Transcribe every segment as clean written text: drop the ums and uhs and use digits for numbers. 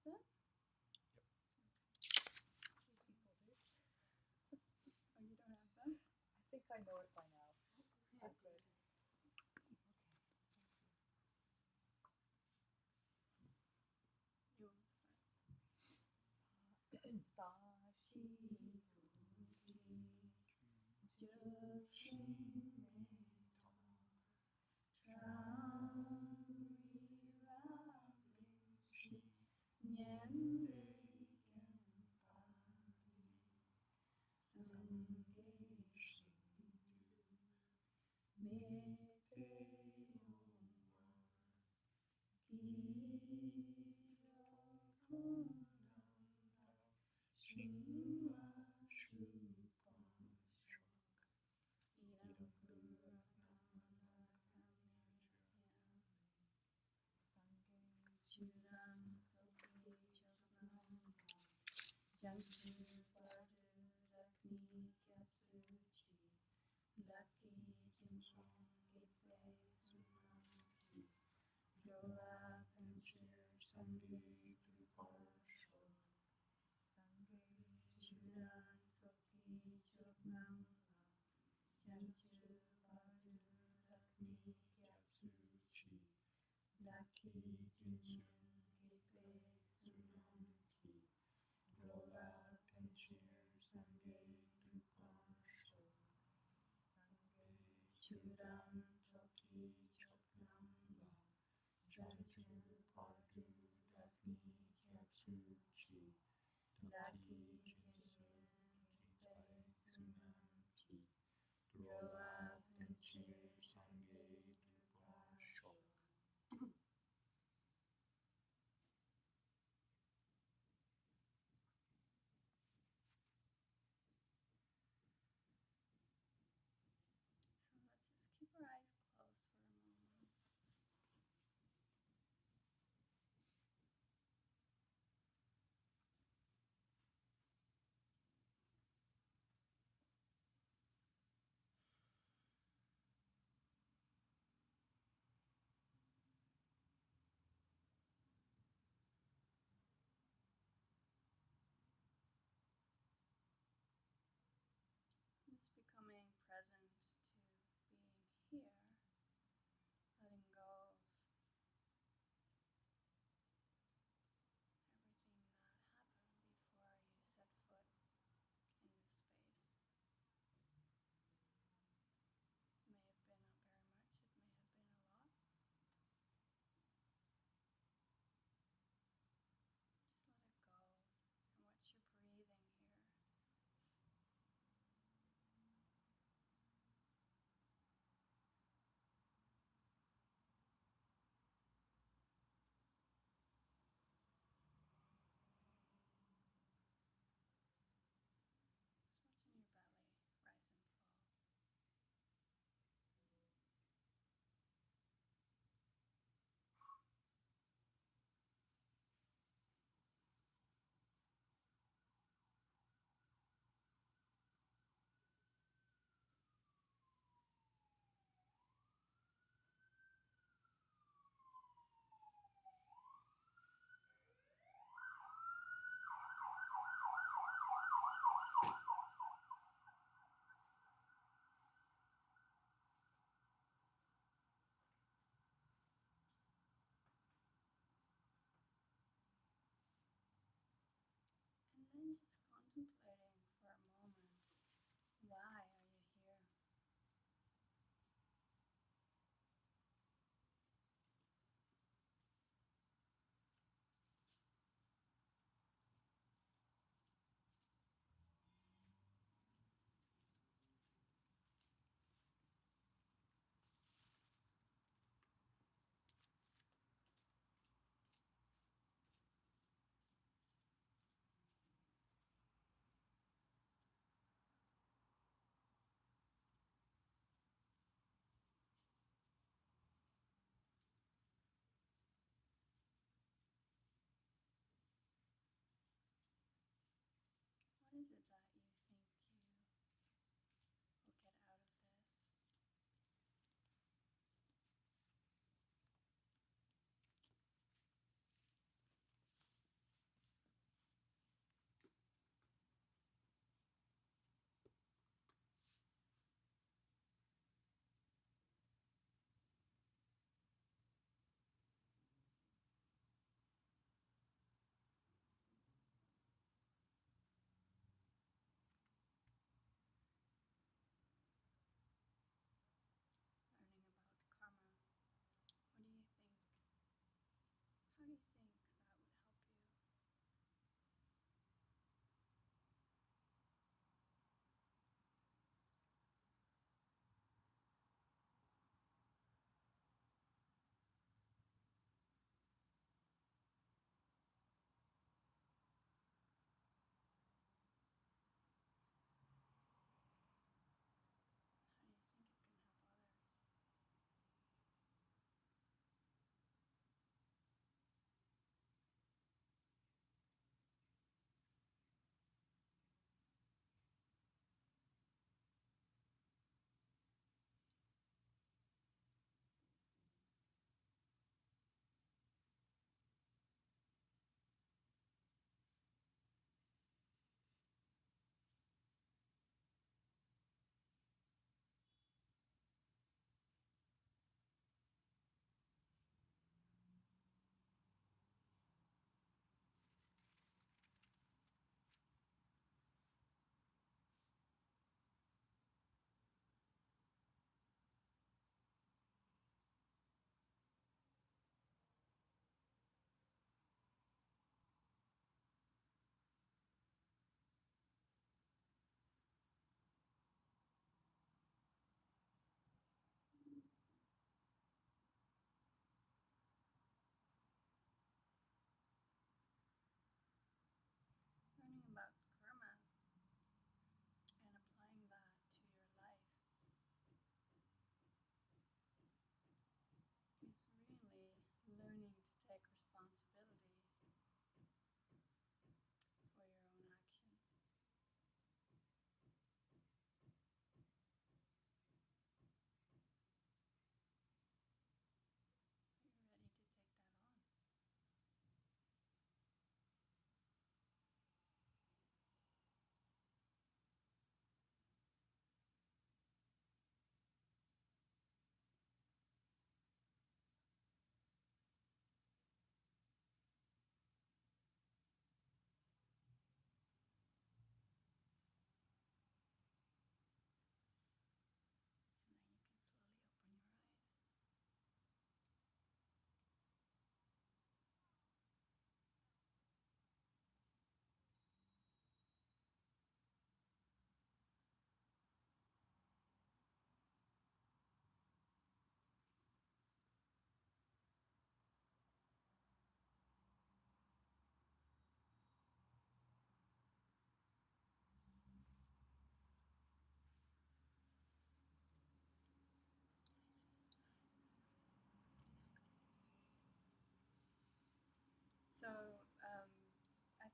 them? Oh, you don't have them? I think I know it by now. Yeah. Good. You want to start? Sa shi So let's just keep our eyes closed for a moment.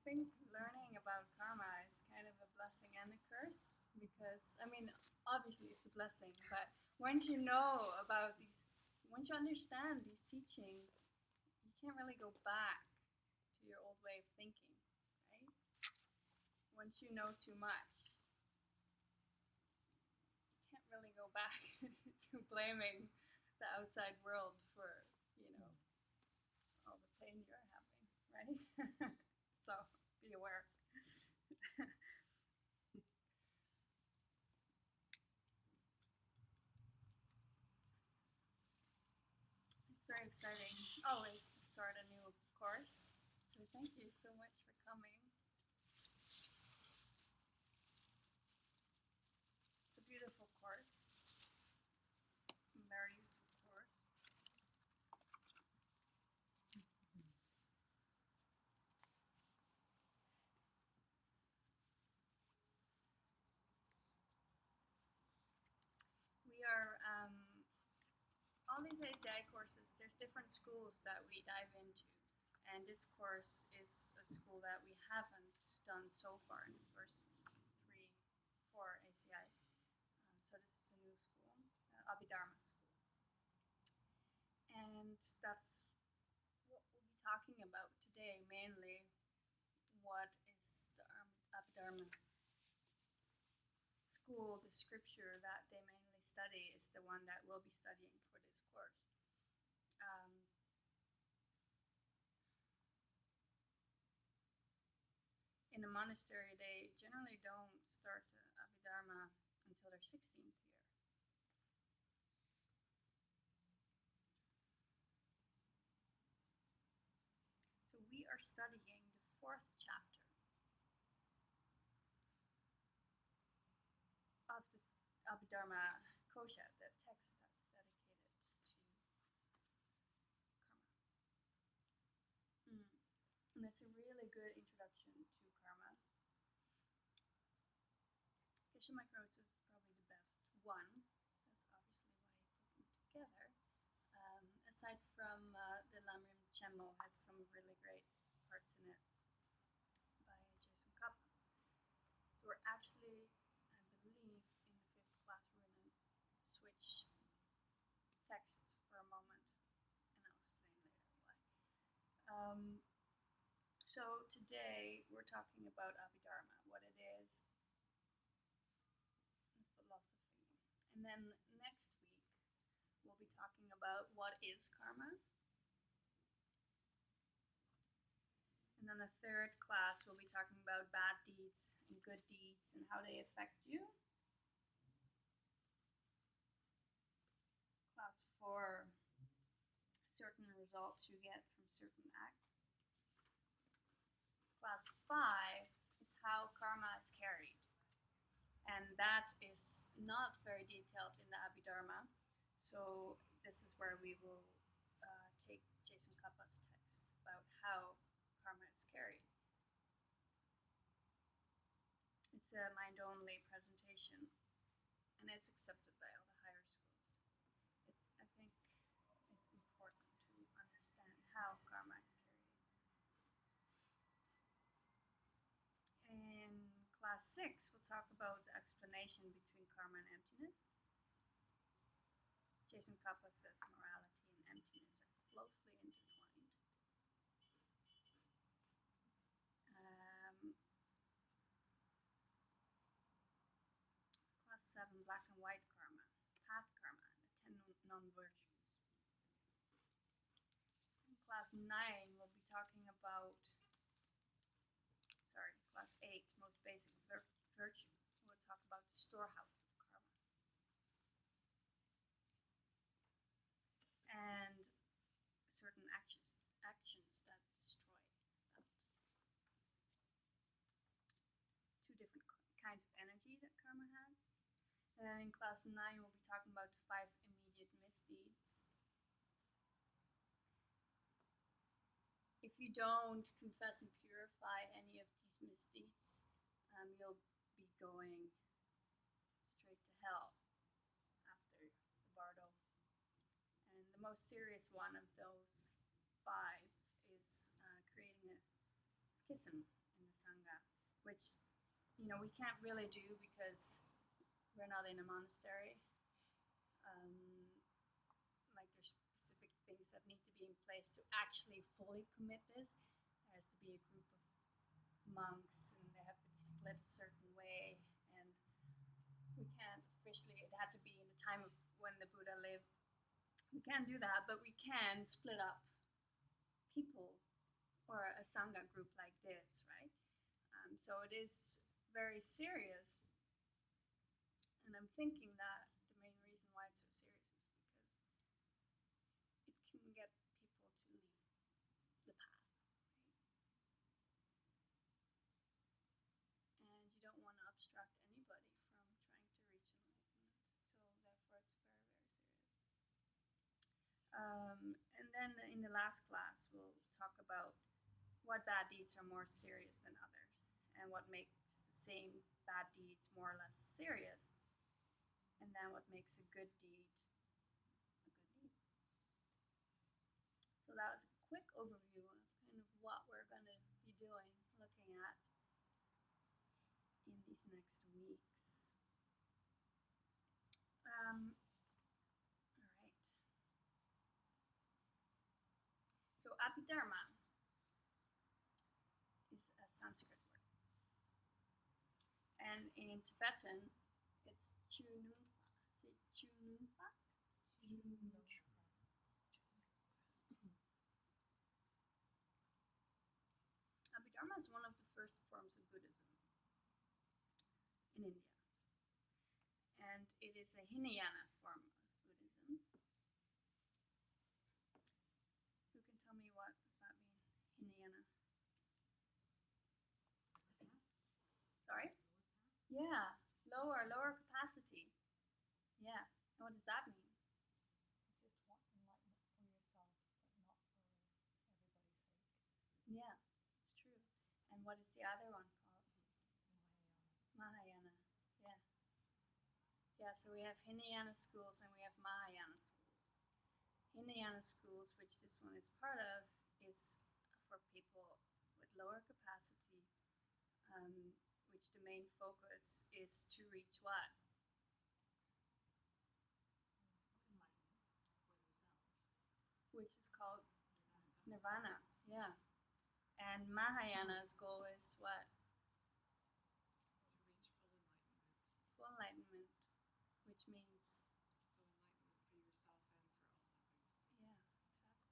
think learning about karma is kind of a blessing and a curse because, I mean, obviously it's a blessing, but once you know about these, once you understand these teachings, you can't really go back to your old way of thinking, right? Once you know too much, you can't really go back to blaming the outside world for, you know, all the pain you're having, right? So be aware. It's very exciting always to start a new course. So thank you so much for coming. It's a beautiful course, very useful course. We are all these ACI courses. There's different schools that we dive into, and this course is a school that we haven't done so far in the first 4 ACIs. So this is a new school, Abhidharma school, and that's what we'll be talking about today mainly. What is the Abhidharma school? The scripture that they mainly study is the one that we'll be studying for this course. In a monastery, they generally don't start Abhidharma until their 16th year. So we are studying the 4th chapter of the Abhidharma Kosha, the text that's dedicated to karma. And it's a really good introduction to karma. Geshe Micronotes is probably the best one. That's obviously why he put them together. Aside from the Lamrim Chemo has some really great parts in it by Jason Kappa. So we're actually, I believe, in the 5th class, we're going to switch text for a moment, and I'll explain later why. So today we're talking about Abhidharma, what it is, and philosophy. And then next week we'll be talking about what is karma. And then the 3rd class we'll be talking about bad deeds and good deeds and how they affect you. Class 4, certain results you get from certain acts. Class 5 is how karma is carried. And that is not very detailed in the Abhidharma. So this is where we will take Jason Kappa's text about how karma is carried. It's a mind-only presentation, and it's accepted by all the higher schools. I think it's important to understand how karma is carried. In class 6, we'll talk about the explanation between karma and emptiness. Jason Kappa says morality and emptiness are closely intertwined. Class 7, black and white karma, path karma, and the 10 non-virtues. In class 9, we'll be talking about, class 8, most basic virtue. We'll talk about the storehouse of karma. And certain actions that destroy that. 2 different kinds of energy that karma has. And then in class 9, we'll be talking about the 5 immediate misdeeds. If you don't confess and purify any of these misdeeds, you'll be going straight to hell after the bardo. And the most serious one of those 5 is creating a schism in which we can't really do because we're not in a monastery. Like there's specific things that need to be in place to actually fully commit this. There has to be a group of monks, and they have to be split a certain way, and we can't officially, it had to be in the time of when the Buddha lived. We can't do that, but we can split up people or a sangha group like this, right? So it is very serious, and I'm thinking that the main reason why it's so serious is because it can get people to leave the path, right? And you don't want to obstruct anybody from trying to reach enlightenment, so therefore it's very, very serious. And then in the last class, we'll talk about what bad deeds are more serious than others, and what makes the same bad deeds more or less serious, and then what makes a good deed a good deed. So that was a quick overview of kind of what we're going to be doing, looking at in these next weeks. All right. So Abhidharma is a Sanskrit word, and in Tibetan, it's Chununpa. Say Chununpa. Abhidharma is one of the first forms of Buddhism in India, and it is a Hinayana form of Buddhism. Who can tell me what does that mean, Hinayana? Sorry? Yeah, lower capacity. Yeah, and what does that mean? You just want enlightenment for yourself, but not for everybody's sake. Yeah, it's true. And what is the other one called? Mahayana. Mahayana. Yeah. Yeah, so we have Hinayana schools and we have Mahayana schools. Hinayana schools, which this one is part of, is for people with lower capacity, which the main focus is to reach what? Which is called Nirvana. Yeah. And Mahayana's goal is what? To reach Full enlightenment, which means so enlightenment for yourself and for all others. yeah, exactly.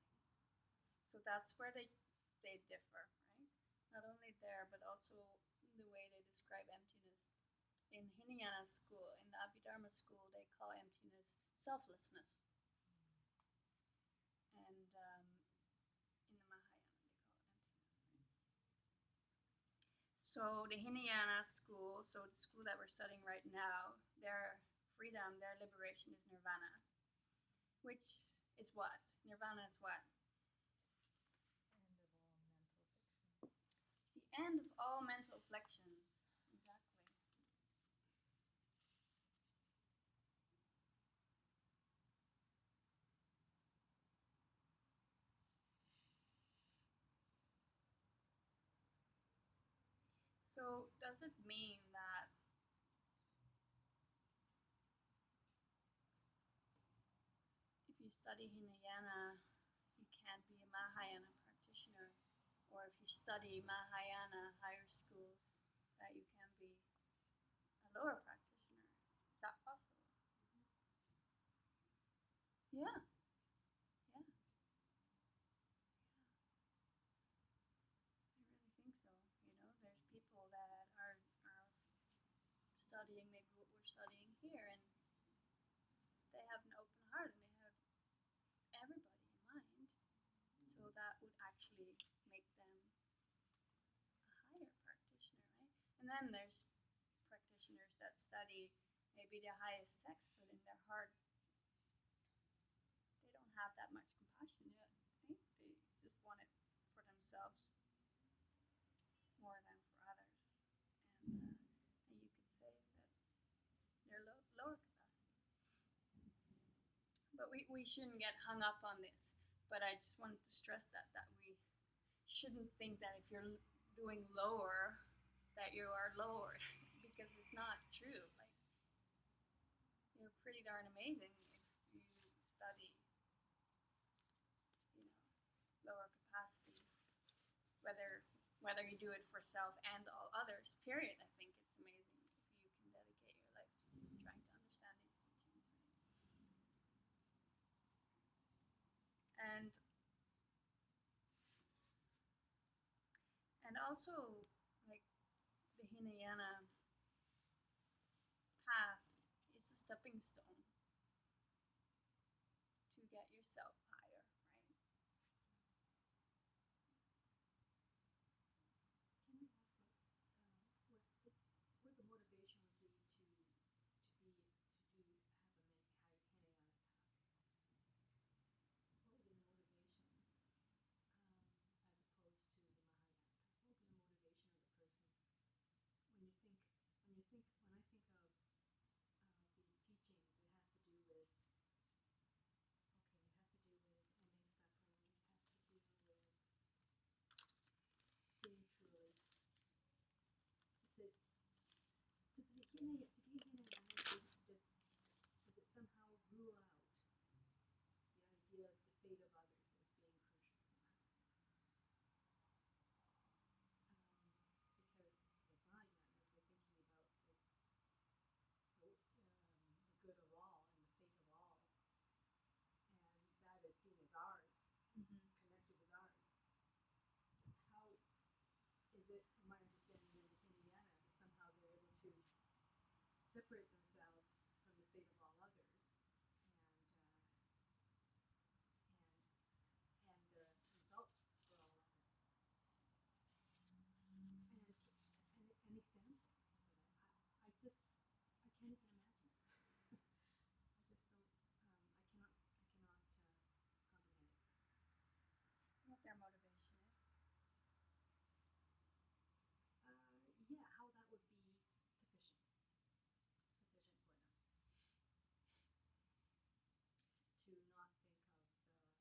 So that's where they differ, right? Not only there, but also the way they describe emptiness. In Hinayana school, in the Abhidharma school, they call emptiness selflessness. And in the Mahayana, they call it emptiness, right? So the Hinayana school, so the school that we're studying right now, their freedom, their liberation is nirvana. Which is what? Nirvana is what? End of all mental afflictions. The end of all mental afflictions. Exactly. So does it mean that if you study Hinayana, you can't be a Mahayana practitioner? Or if you study Mahayana higher schools, that you can be a lower practitioner? Is that possible? Yeah. Yeah. I really think so. There's people that are studying maybe what we're studying here, and they have an open heart and they have everybody in mind. So that would actually make them a higher practitioner, right? And then there's practitioners that study maybe the highest text, but in their heart they don't have that much compassion yet, right? They just want it for themselves more than for others, and you could say that they're lower capacity. But we shouldn't get hung up on this. But I just wanted to stress that we shouldn't think that if you're doing lower, that you are lower because it's not true. Like, you're pretty darn amazing if you study, you know, lower capacity, whether you do it for self and all others. Period. I think it's amazing if you can dedicate your life to trying to understand these teachings, right? And also, like, the Hinayana path is a stepping stone to get yourself higher, right? Can I ask what the motivation would be to do have a Hinayana path? What would be the motivation as opposed to the Mahayana path? What would be the motivation of the person when you think when I think of these teachings? It has to do with it has to do with ending suffering. It has to do with seeing truly. Did the Hinayana does it somehow rule out the idea of the fate of others as being crucial somehow? Because the Mahayanas, they're thinking about the good of all and the fate of all, and that is seen as ours, connected with ours. How is it, my understanding of the Hinayana, is somehow they're able to separate themselves from the fate of all others, and the result for all others. And an example for that, I can't even imagine it. I just don't, I cannot comprehend it. What their motivation is. Yeah, how that would be sufficient for them to not think of the enlightenment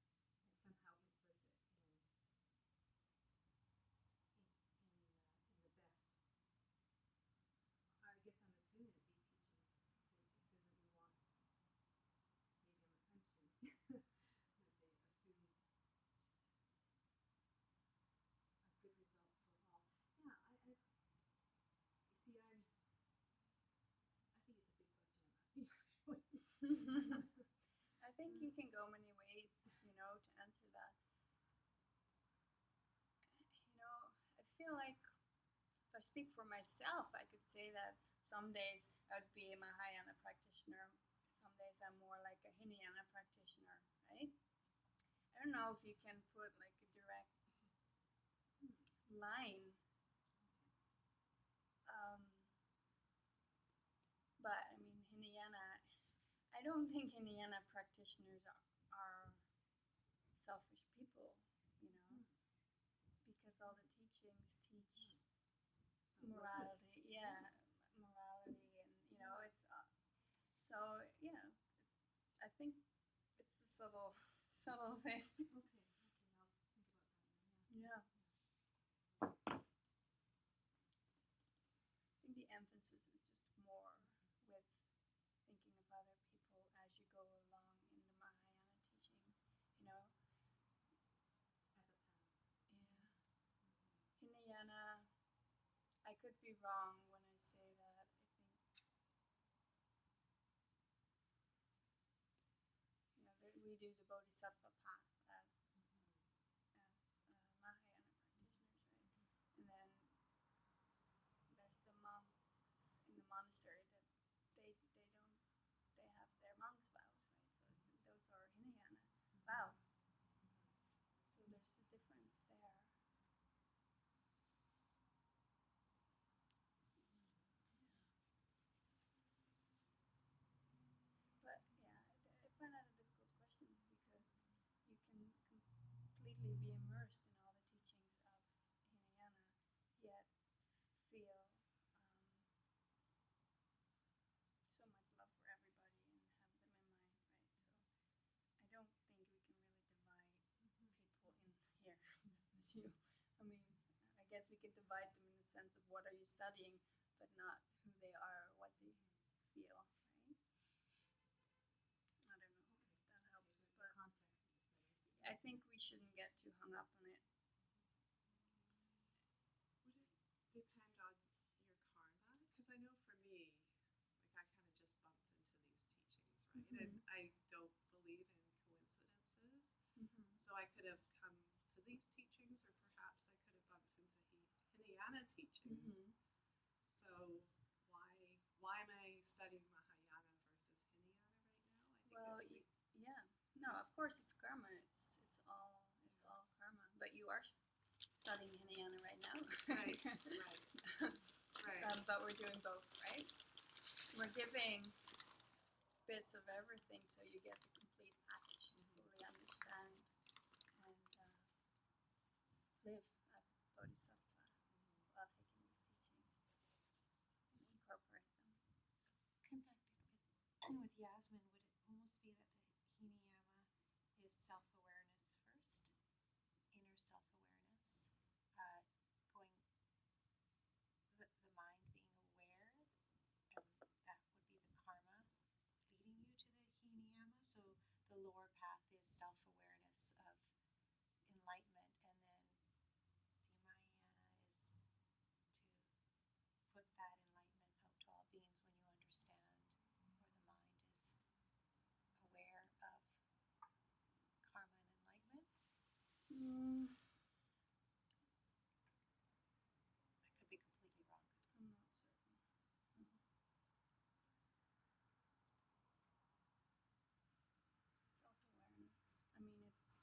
of all others and somehow implicit in the best. I guess I'm assuming that these teachings assume that we want, maybe I'm assuming that they assume a good result for all. Yeah, I see. I think it's a big question I'm asking. I think you can go many ways, to answer that. I feel like if I speak for myself, I could say that some days I would be a Mahayana practitioner, some days I'm more like a Hinayana practitioner, right? I don't know if you can put like a direct line. But I mean, Hinayana, I don't think Hinayana practitioners are selfish people, because all the teachings teach morality, morality, and it's so yeah. I think it's a subtle thing. Okay, I'll think about that. Yeah. I think the emphasis is just more with thinking of other people as you go along in the Mahayana teachings, As a path. Yeah. Hinayana, I could be wrong when I say that. I think, we do the Bodhisattva path as Mahayana practitioners, right? And then there's the monks in the monastery that they have their monks vows, right? So those are Hinayana vows. So there's a difference there. But yeah, I find that a difficult question because you can completely be immersed in all the teachings of Hinayana, yet feel so much love for everybody and have them in mind, right? So I don't think we can really divide people in here. defines you. I mean, I guess we could divide them in the sense of what are you studying, but not who they are or what they feel, right? I don't know if that helps, but Context of the study. I think we shouldn't get too hung up on it. Would it depend on your karma? Because I know for me, like I kind of just bumped into these teachings, right? And I don't believe in coincidences. So I could have come to these teachings, or perhaps I could have bumped into Hinayana teachings. So why am I studying Mahayana versus Hinayana right now? I think Yeah, no, of course it's karma. It's all karma. But you are studying Hinayana right now, right. But we're doing both, right? We're giving bits of everything, so you get the complete package to fully understand and live as a bodhisattva while taking these teachings and incorporate them. Connected with Yasmin, would it almost be that the Hinayama is self-awareness first, inner self-awareness, going the mind being aware, and that would be the karma leading you to the Hinayama. So the lower path is self-awareness of enlightenment, and then the Mahayana is to put that enlightenment out to all beings when you understand, or the mind is aware of karma and enlightenment. I could be completely wrong. I'm not certain. Self-awareness. I mean, it's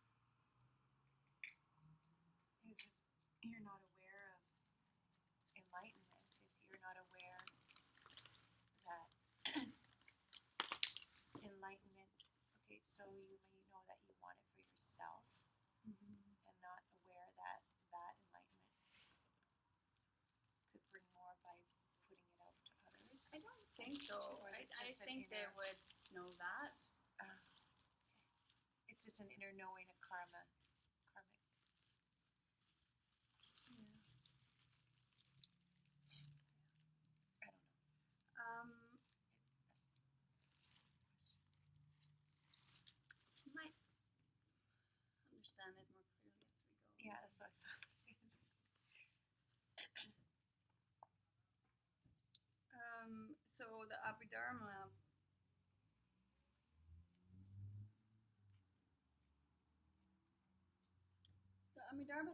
If you're not aware of enlightenment, if you're not aware that enlightenment, okay, so you may know that you want it for yourself, and not aware that that enlightenment could bring more by putting it out to others. I don't think so. Or is it I just an think they inner- would know that. It's just an inner knowing, a karmic. I don't know. That's the question. You might understand it more clearly as we go. Yeah, that's what I thought. So the Abhidharma,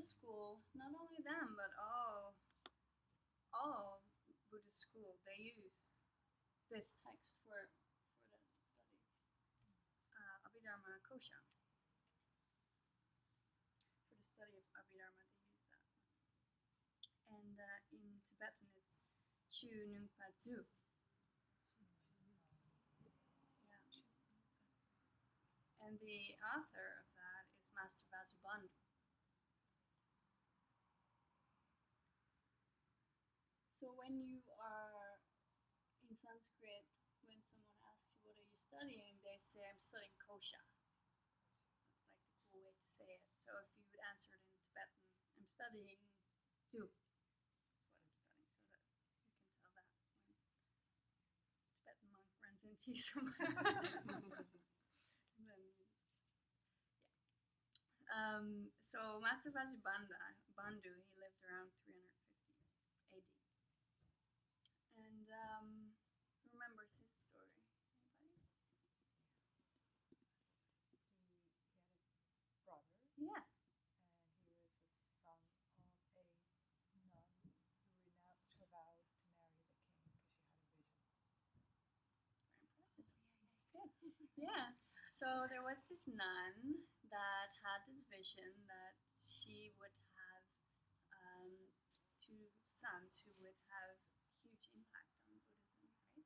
school, not only them but all Buddhist school, they use this text for the study. Abhidharma Kosha. For the study of Abhidharma, they use that one. And in Tibetan, it's Chu Nungpa Zu. Yeah. And the author of that is Master Vasubandhu. So when you are in Sanskrit, when someone asks you what are you studying, they say I'm studying kosha. That's like the cool way to say it. So if you would answer it in Tibetan, I'm studying Zu. That's what I'm studying, so that you can tell that when a Tibetan monk runs into you somewhere. And then you just, yeah. So Master Vasubandhu, he lived around 350 AD. And who remembers his story? Anybody? He had a brother, Yeah. and he was the son of a nun who renounced her vows to marry the king because she had a vision. Very impressive. Good. Yeah. So there was this nun that had this vision that she would have two sons who would have huge impact on Buddhism, right?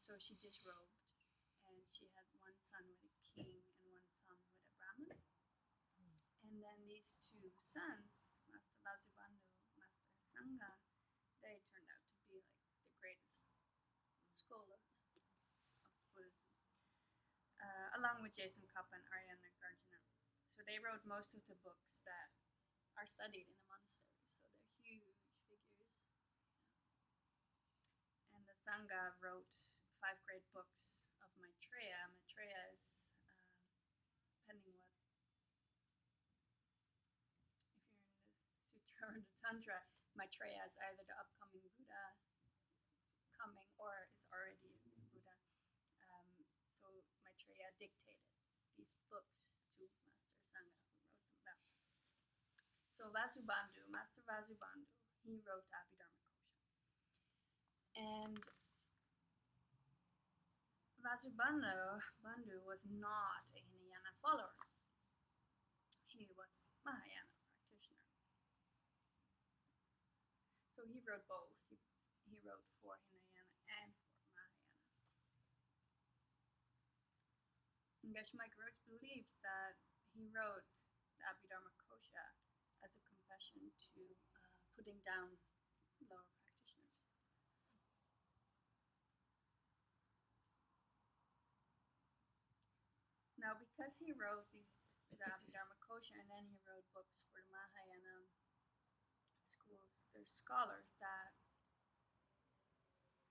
So she disrobed, and she had one son with a king and one son with a Brahmin. And then these two sons, Master Vasubandhu, Master Sangha, they turned out to be like the greatest scholars of Buddhism, along with Jason Kappa and Ariana Garjuna. So they wrote most of the books that are studied in a monastery, so they're huge figures. And the Sangha wrote 5 great books of Maitreya. Maitreya is, depending what, if you're in the Sutra or the Tantra, Maitreya is either the upcoming Buddha coming or is already Buddha. So Maitreya dictated these books to Master Sangha, who wrote them down. So Vasubandhu, Master Vasubandhu, he wrote Abhidharma Kosha. And Vasubandhu was not a Hinayana follower. He was Mahayana practitioner. So he wrote both. He wrote for Hinayana and for Mahayana. And Geshe Michael Roach believes that he wrote the Abhidharma Kosha as a confession to putting down lower practitioners. Now, because he wrote the Abhidharma Kosha and then he wrote books for the Mahayana schools, there's scholars that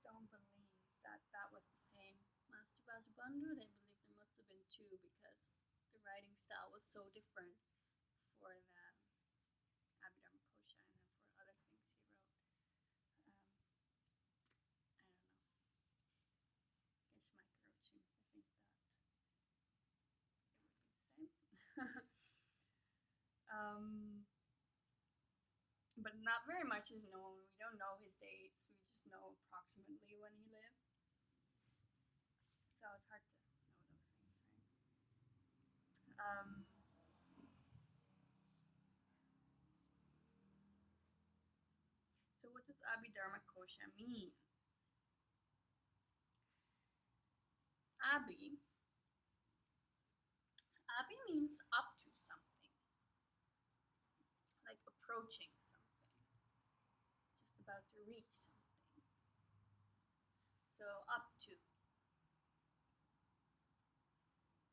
don't believe that that was the same Master Vasubandhu. They believe there must have been 2 because the writing style was so different for the Abhidharma Kosha and then for other things he wrote. I don't know. Geshe Michael Roach seems to think that it would be the same. But not very much is known. We don't know his dates. We just know approximately when he lived. So it's hard to know those things, right? So what does Abhidharma Kosha mean? Abhi means up to something, like approaching something, just about to reach something. So up to.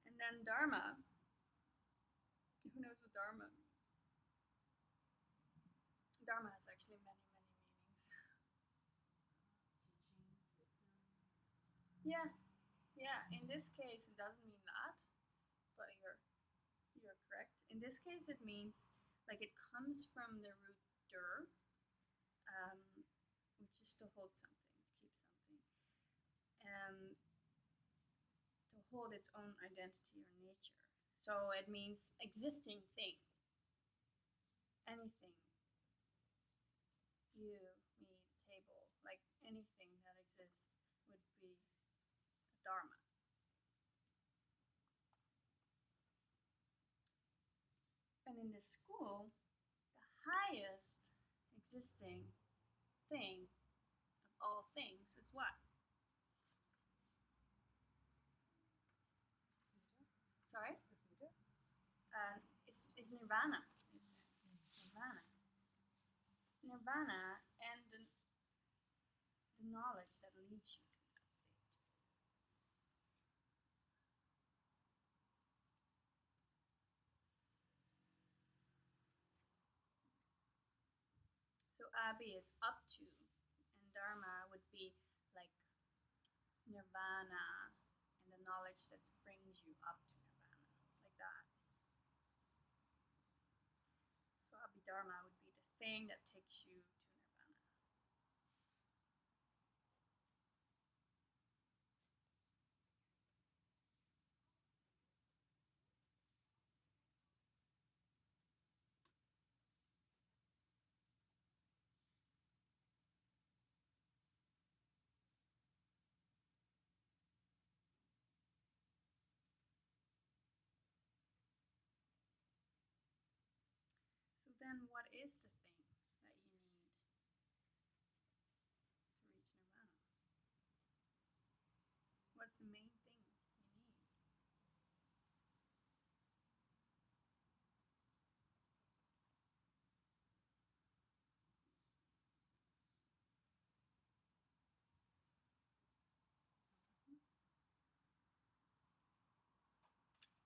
And then Dharma, who knows what Dharma means? Dharma has actually many, many meanings. Yeah, in this case it doesn't mean that, but you're correct. In this case it means, like, it comes from the root dur, which is to hold something, to keep something, to hold its own identity or nature. So it means existing thing. Anything. You, me, table, like anything that exists would be a dharma. And in this school, the highest existing thing of all things is what? Sorry? It's nirvana. It's nirvana. Nirvana and the knowledge that leads you to that state. So Abhi is up to, and Dharma would be like nirvana and the knowledge that brings you up to nirvana, like that. So Abhidharma would be the thing that takes you to nirvana. So then what is the thing that you need to reach nirvana? What's the main thing you need?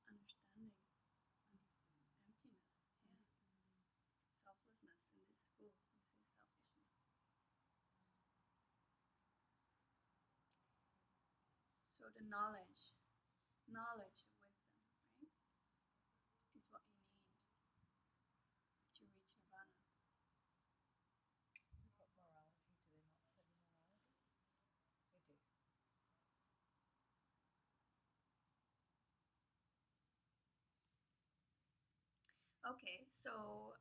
Understanding. Emptiness. Yeah. So the knowledge of wisdom, right, is what you need to reach nirvana. What morality? Do they not study morality? They do. Okay, so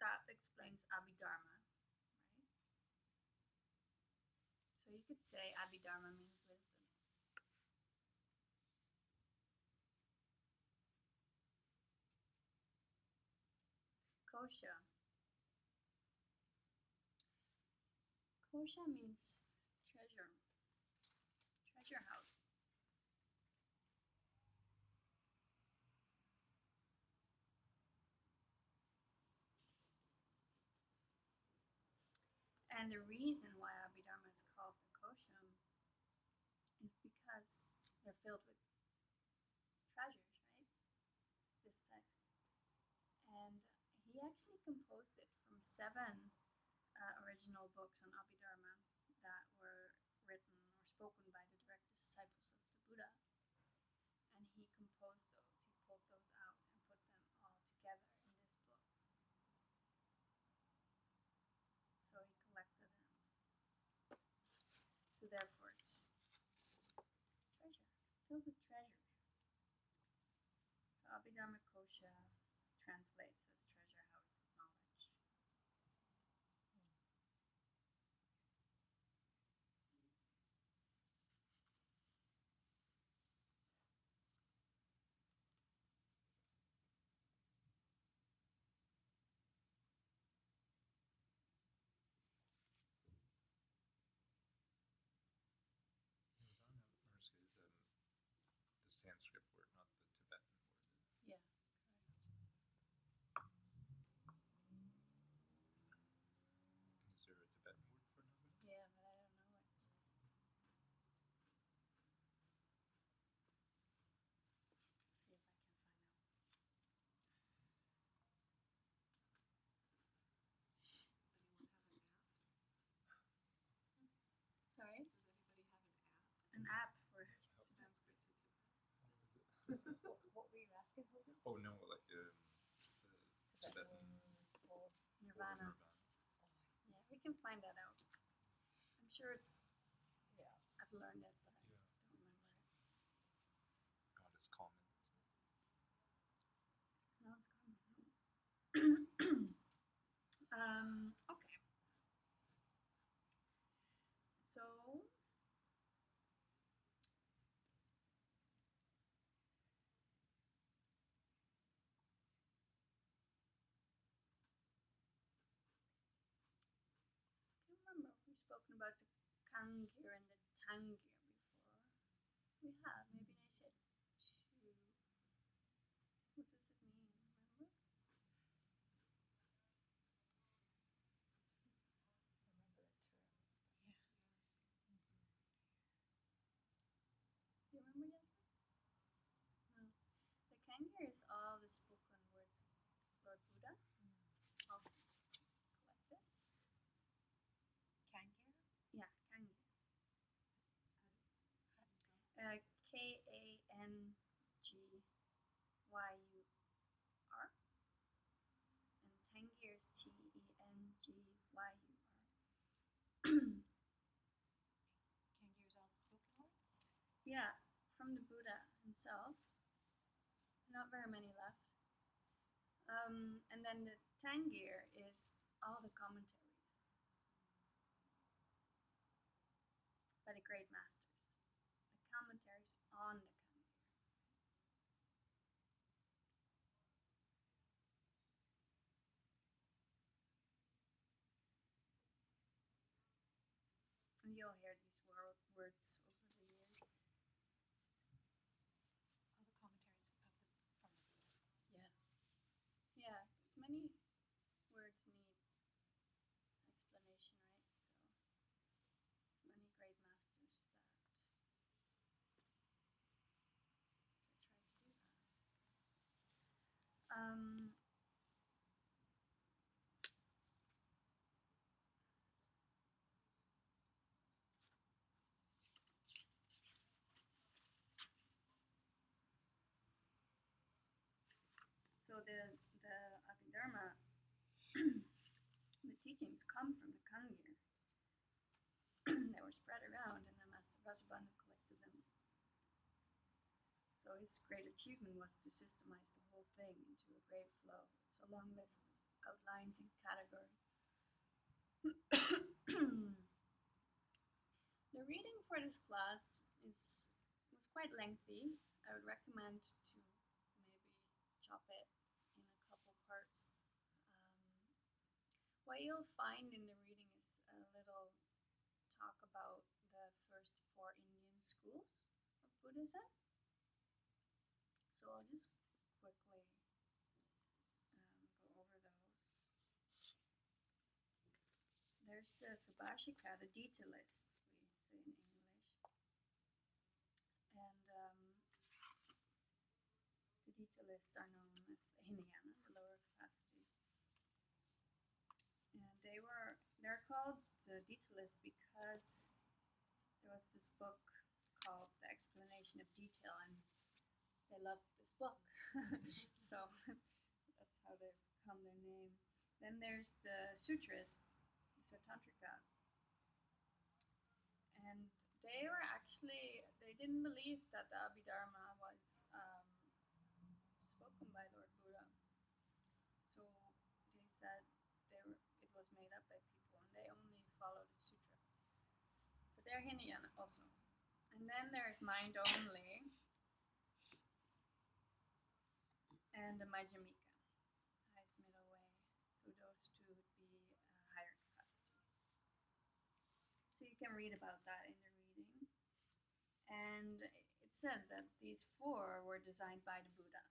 that explains Abhidharma, right? So you could say Abhidharma means wisdom. Kosha. Kosha means treasure house. And the reason why Abhidharma is called the Kosham is because they're filled with treasures, right? This text. And he actually composed it from 7 original books on Abhidharma that were written or spoken by the direct disciples of the Buddha. And he composed those, he pulled those out and put them all together in this book. So he collected them. So therefore it's treasure, filled with treasures. So Abhidharma Kosha translates as treasure house of knowledge. Mariska, is the Sanskrit word, not the Tibetan word. Yeah, Is there a Tibetan word for nirvana? yeah, but I don't know it. See if I can find out. Does anyone have an app? Sorry? Does anybody have an app? An app for Sanskrit to Tibet. What were you asking, Hogan? Oh no, like the Tibetan Or Nirvana. Nirvana. Yeah, we can find that out. I'm sure it's. Yeah. I've learned it, but I Yeah. don't remember it. God is common. No, it's common. Okay. So. I can't remember if we've spoken about the Kangir and the Tangir before. We have. Maybe I said 2. What does it mean? Remember? Remember the terms. Yes. You remember, Jasper? No. The Kangir is all the spoken words of Lord Buddha, all collected. Kangir? Yeah, Kangir. Kangyur. And Tengir is Tengyur. Kangir is all the spoken words? Yeah, from the Buddha himself. Not very many left. And then the Tangir is all the commentaries by the great masters. The commentaries on the Kangir. And you'll hear these words over the years. All the commentaries from the Buddha. Yeah. Yeah, because many words need explanation, right? So there's many great masters that try to do that. So the Abhidharma, the teachings come from the Kangir. They were spread around, and then Master Vasubandhu collected them. So his great achievement was to systemize the whole thing into a great flow. It's a long list of outlines and categories. The reading for this class was quite lengthy. I would recommend to maybe chop it in a couple parts. What you'll find in the reading is a little talk about the first 4 Indian schools of Buddhism. So I'll just quickly go over those. There's the Vibhashika, the detail list, we say in English. And the detail lists are known as the Hinayana, the lower capacity. And they're called the detail list because there was this book called The Explanation of Detail, and they loved this book. So that's how they've become their name. Then there's the Sutrist, the Satantrika. And they didn't believe that the Abhidharma was spoken by Lord Buddha. So they said it was made up by people, and they only followed the sutras. But they're Hinayana also. And then there's mind only, and the Majjhimika, highest middle way. So those two would be higher capacity. So you can read about that in the reading. And it said that these 4 were designed by the Buddha,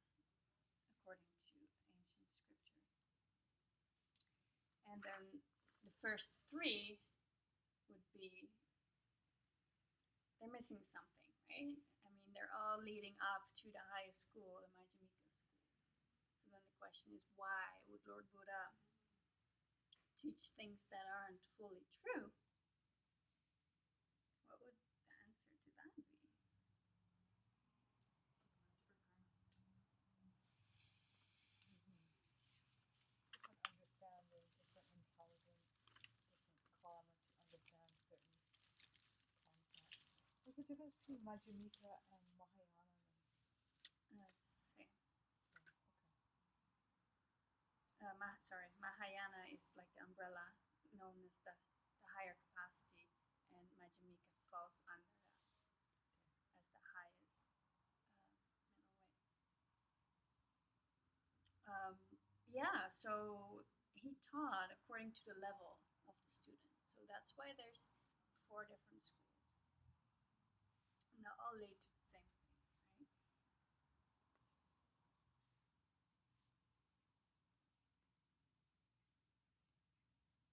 according to ancient scripture. And then the first 3 would be, they're missing something, right? I mean, they're all leading up to the highest school, the Majjhimika school. So then the question is, why would Lord Buddha teach things that aren't fully true? What would the answer to that be? Different understanding, different intelligence, different karma to understand certain concepts. What's the difference between Majjhimika and Mahayana? Same. Okay. Mahayana is like the umbrella known as the higher capacity, and Majjhimika falls under that as the highest middle way. So he taught according to the level of the students. So that's why there's 4 different schools. And they all lead to the same thing, right?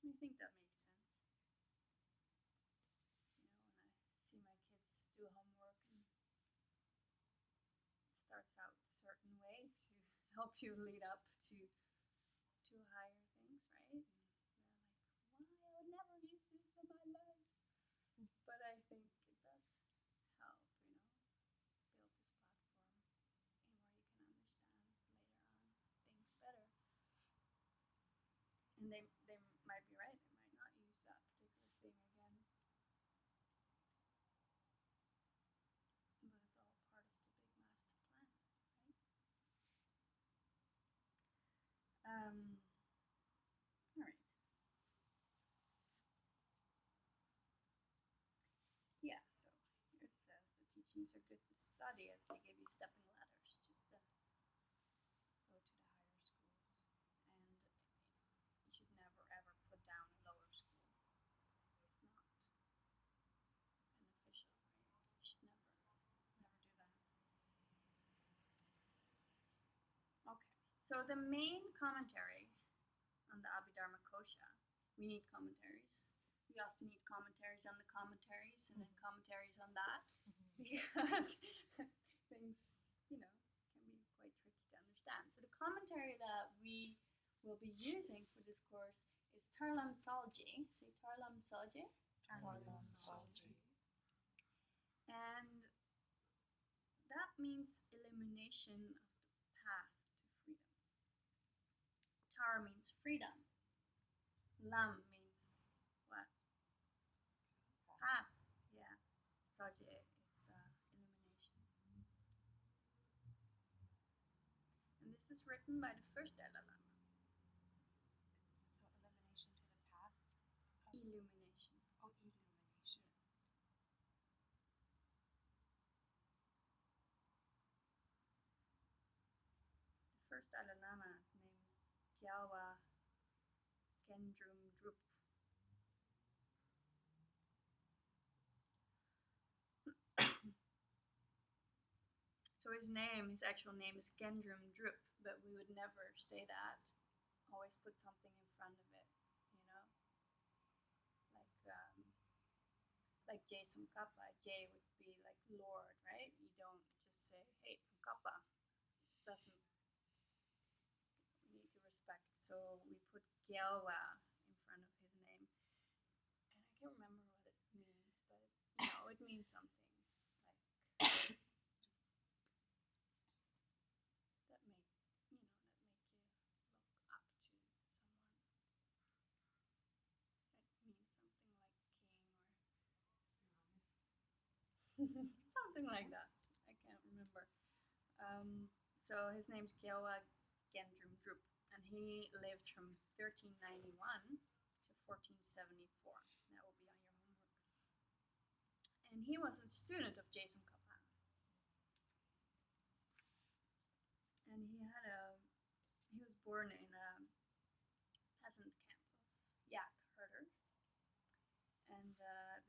I think that makes sense. When I see my kids do homework, and it starts out a certain way to help you lead up to higher things, right? And they're like, why? I would never use this in my life. But I think it does help, build this platform and where you can understand later on things better. And they might be right, they might not use that particular thing again. But it's all part of the big master plan, right? Alright. Yeah, so here it says the teachings are good to study as they give you stepping ladders just to go to the higher schools. And you should never ever put down a lower school. It's not beneficial, right? You should never do that. Okay, so the main commentary on the Abhidharma Kosha, we need commentaries. We often need commentaries on the commentaries and then commentaries on that, because things, can be quite tricky to understand. So the commentary that we will be using for this course is Tarlam Salji. Say Tarlam Salji. Tarlam Salji. And that means illumination of the path to freedom. Tar means freedom. Lam means what? Path. Yeah. Saje is illumination. And this is written by the first Dalai Lama. So illumination to the path. Illumination. Oh, illumination. The first Dalai Lama's name is Gyalwa Gendrum Drup. So his actual name is Gendrum Drup, but we would never say that. Always put something in front of it, you know? Like J Tsongkhapa. J would be like Lord, right? You don't just say, hey, Tsongkhapa. Doesn't, we need to respect. So we put Gyalwa in front of his name. And I can't remember what it means, but it means something like that make you look up to someone. It means something like king or something like that. I can't remember. So his name's Gyalwa Gendrum Drup, and he lived from 1391 to 1474. That will be on your homework. And he was a student of Jason Kaplan. And he was born in a peasant camp of yak herders. And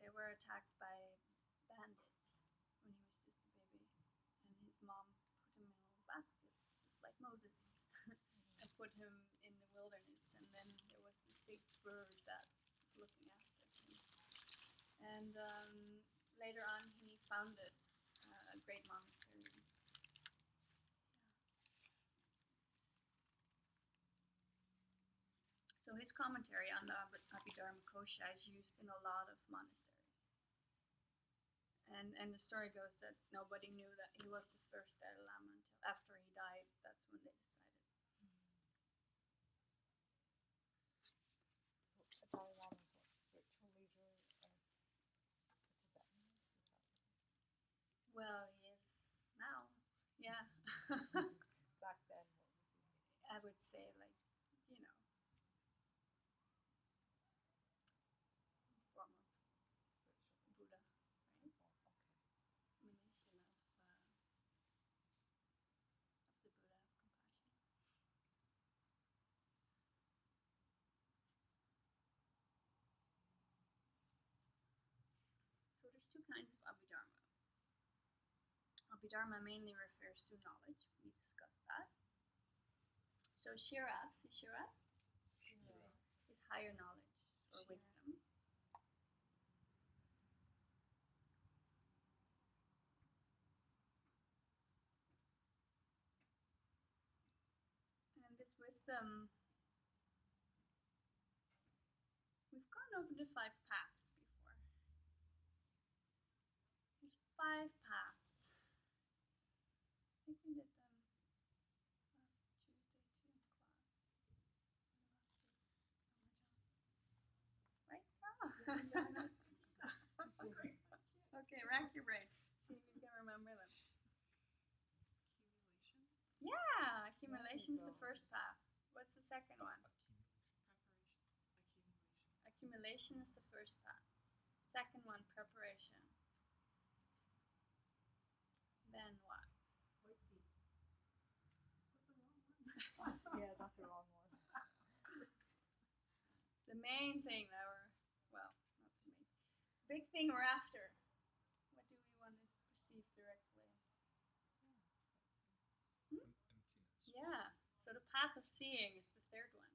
they were attacked by bandits when he was just a baby. And his mom put him in a little basket, just like Moses, and put him in the wilderness. And then there was this big bird that was looking after him. And later on, he founded a great monastery. So his commentary on the Abhidharma Kosha is used in a lot of monasteries. And the story goes that nobody knew that he was the first Dalai Lama until after he died. That's when they decided. So a Dalai Lama is what, spiritual leader of the Tibetans? Is that Well, yes, now, yeah. back then? What was he? I would say like, some form of Spiritual. Buddha, right? Oh, okay. Emanation of the Buddha of compassion. So there's two kinds of Abhidharma. Abhidharma mainly refers to knowledge. We discussed that. So Shira, see Shira, is higher knowledge or Shira. wisdom. And this wisdom, we've gone over the 5 paths before. There's 5 paths. I think we did them last Tuesday too in class. Right? Okay, rack your brain. See if you can remember them. Accumulation, Yeah, accumulation is the go. first path. What's the second one? preparation, accumulation. Accumulation is the first path. Second one, preparation. Then what? White seeds. Put the wrong one. Yeah, that's the wrong one. The main thing that not the main, big thing we're after. What do we want to perceive directly? Emptiness. Yeah, so the path of seeing is the third one.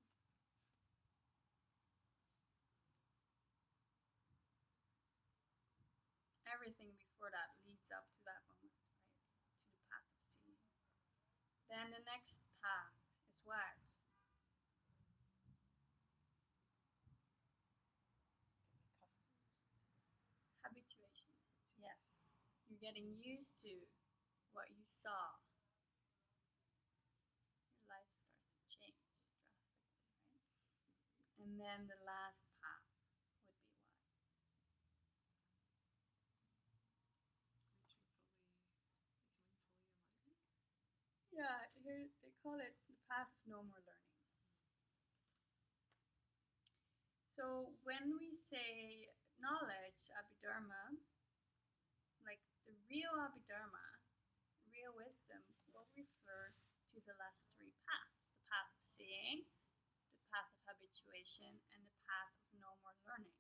Everything before that leads up to that moment, right? To the path of seeing. Then the next path is what? Habituation. Yes. You're getting used to what you saw. Your life starts to change drastically. And then the last path would be what? Yeah, here they call it the path of no more learning. So when we say knowledge, Abhidharma, like the real Abhidharma, real wisdom, will refer to the last three paths: the path of seeing, the path of habituation, and the path of no more learning.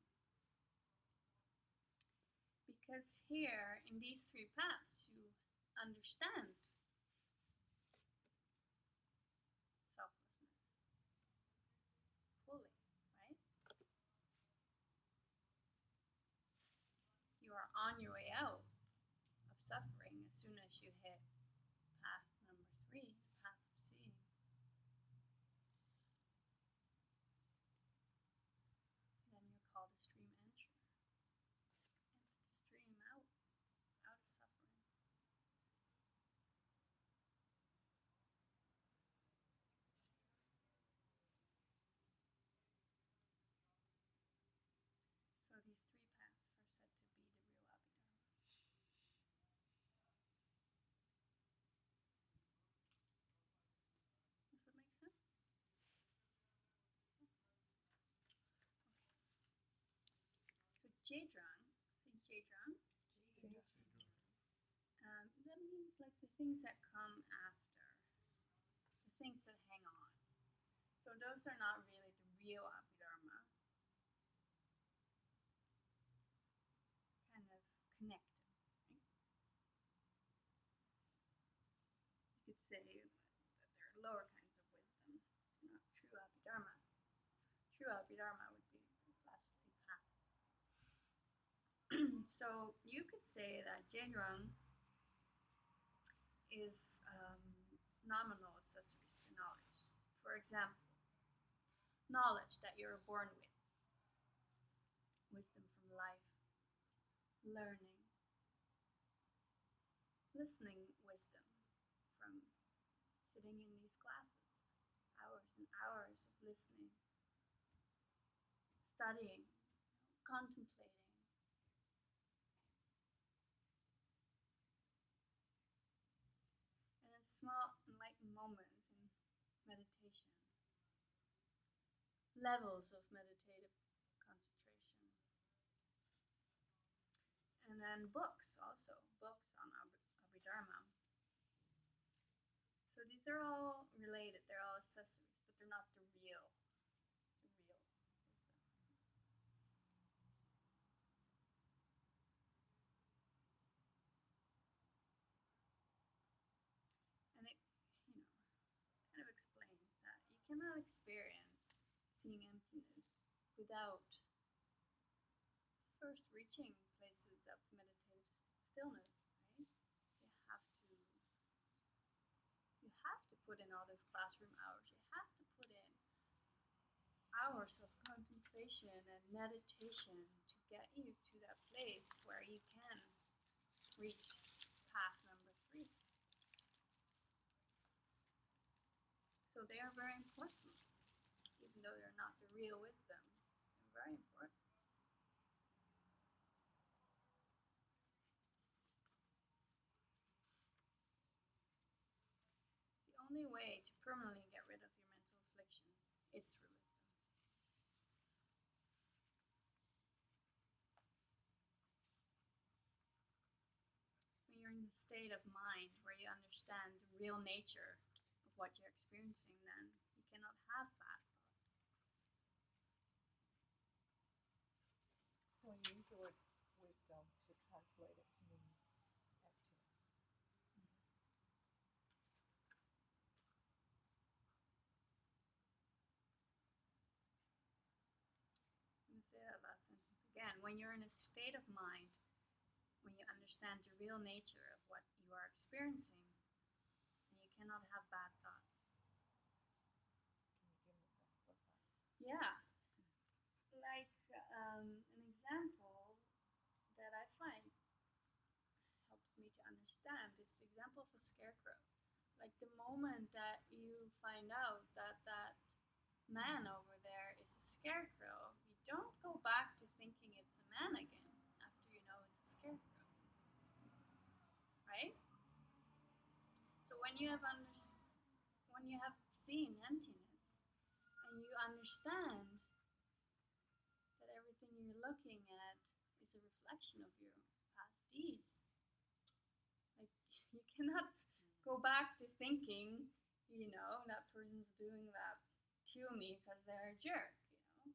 Because here, in these three paths, you understand selflessness fully, right? You are on your way out of suffering as soon as you hit path number 3, the path of seeing. Then you're called a stream enterer. Enter the stream out of suffering. So these three paths are said to be the real Abhidharma. Does that make sense? So Jadrang, say Jadrang. That means like the things that come after, the things that hang on. So those are not really the real Abhidharma. Kind of connected, right? You could say that there are lower kinds of wisdom, not true Abhidharma. True Abhidharma would be the last three paths. So you could say that Jadrang is nominal accessories to knowledge. For example, knowledge that you're born with, wisdom from life, learning, listening wisdom from sitting in these classes, hours and hours of listening, studying, contemplating. And in small enlightened moments in meditation, levels of meditative concentration. And then books also, books on Abhidharma. So these are all related, they're all accessories, but they're not the real wisdom. And it, kind of explains that you cannot experience seeing emptiness without first reaching places of meditative stillness, right? You have to put in all those classroom hours. You have to put in hours of contemplation and meditation to get you to that place where you can reach path number 3. So they are very important, even though they're not the real wisdom. They're very important. The only way to permanently get rid of your mental afflictions is through wisdom. When you're in the state of mind where you understand the real nature of what you're experiencing, then you cannot have bad thoughts. So you use the word wisdom to translate it to mean emptiness. I'm going to say that last sentence again. When you're in a state of mind, when you understand the real nature of what you are experiencing, then you cannot have bad thoughts. Can you give me that? Yeah. Like an example that I find helps me to understand is the example of a scarecrow. Like the moment that you find out that that man over there is a scarecrow, you don't go back to thinking it's a man again after you know it's a scarecrow. Right? So when you have seen emptiness and you understand that everything you're looking at is a reflection of your past deeds, like you cannot go back to thinking, that person's doing that to me because they're a jerk. You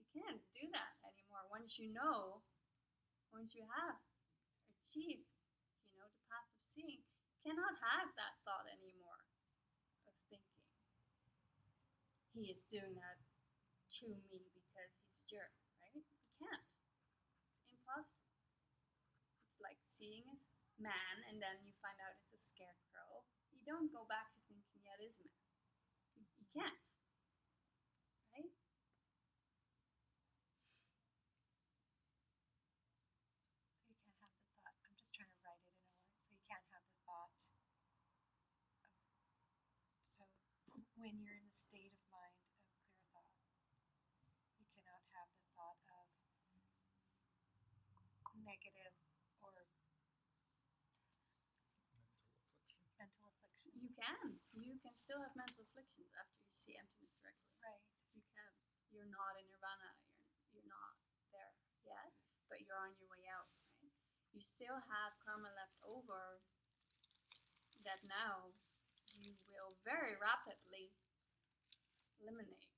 can't do that anymore. Once you have achieved, the path of seeing, you cannot have that thought anymore of thinking he is doing that to me because he's a jerk, right? You can't. It's impossible. It's like seeing a man and then you find out it's a scarecrow. You don't go back to thinking, yeah, it is a man. You can't, right? So you can't have the thought. I'm just trying to write it in a word. So you can't have the thought of. So when you're in the state of mind of clear thought, you cannot have the thought of negative or mental affliction. You can. You can still have mental afflictions after you see emptiness directly. Right. You can. You're not in nirvana. You're not there yet, but you're on your way out, right? You still have karma left over that now you will very rapidly eliminate,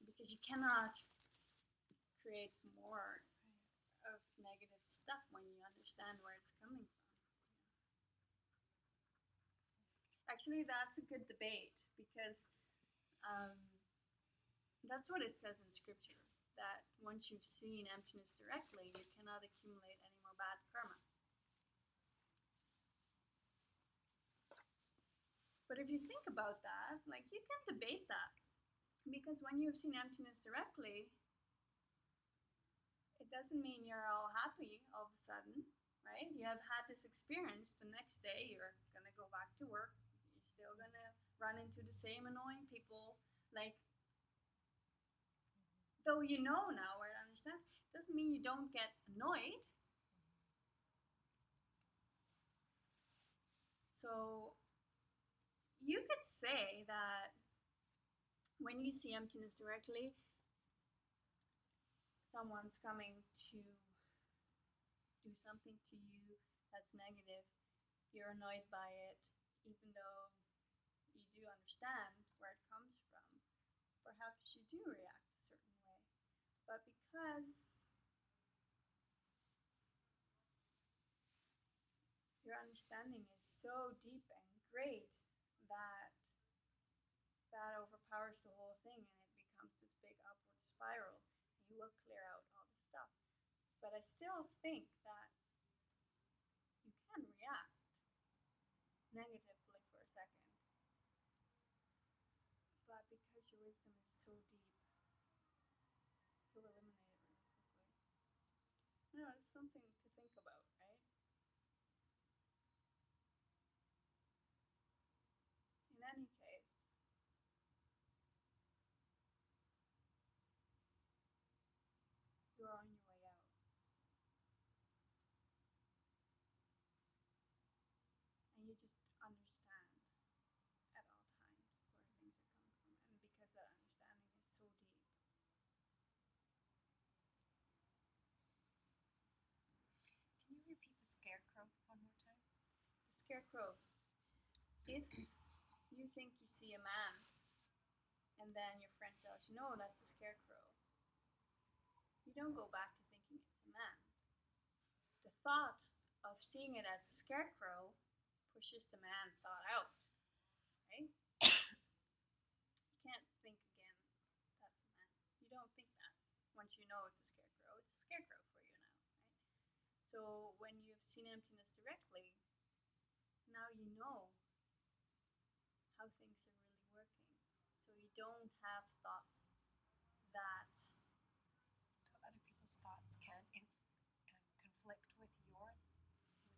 because you cannot create more of negative stuff when you understand where it's coming from. Actually, that's a good debate, because that's what it says in scripture, that once you've seen emptiness directly, you cannot accumulate any more bad karma. But if you think about that, like, you can debate that, because when you've seen emptiness directly, it doesn't mean you're all happy all of a sudden, right? You have had this experience. The next day, you're gonna go back to work. You're still gonna run into the same annoying people. Like, though you know now or understand, doesn't mean you don't get annoyed. So you could say that when you see emptiness directly, someone's coming to do something to you that's negative, you're annoyed by it, even though you do understand where it comes from. Perhaps you do react a certain way. But because your understanding is so deep and great that that overpowers the whole thing and it becomes this big upward spiral, and you will clear out all the stuff. But I still think that you can react negatively for a second. But because your wisdom is so deep, you'll eliminate it really quickly. It's something to think about, right? In any case, you're on your way out. And you just understand at all times where things are coming from. And because that understanding is so deep. Can you repeat the scarecrow one more time? The scarecrow. If you think you see a man, and then your friend tells you, no, that's a scarecrow, you don't go back to thinking it's a man. The thought of seeing it as a scarecrow pushes the man thought out, right? You can't think again, that's a man. You don't think that. Once you know it's a scarecrow for you now, right? So when you've seen emptiness directly, now you know how things are really working. So you don't have thoughts that. So other people's thoughts can conflict with your.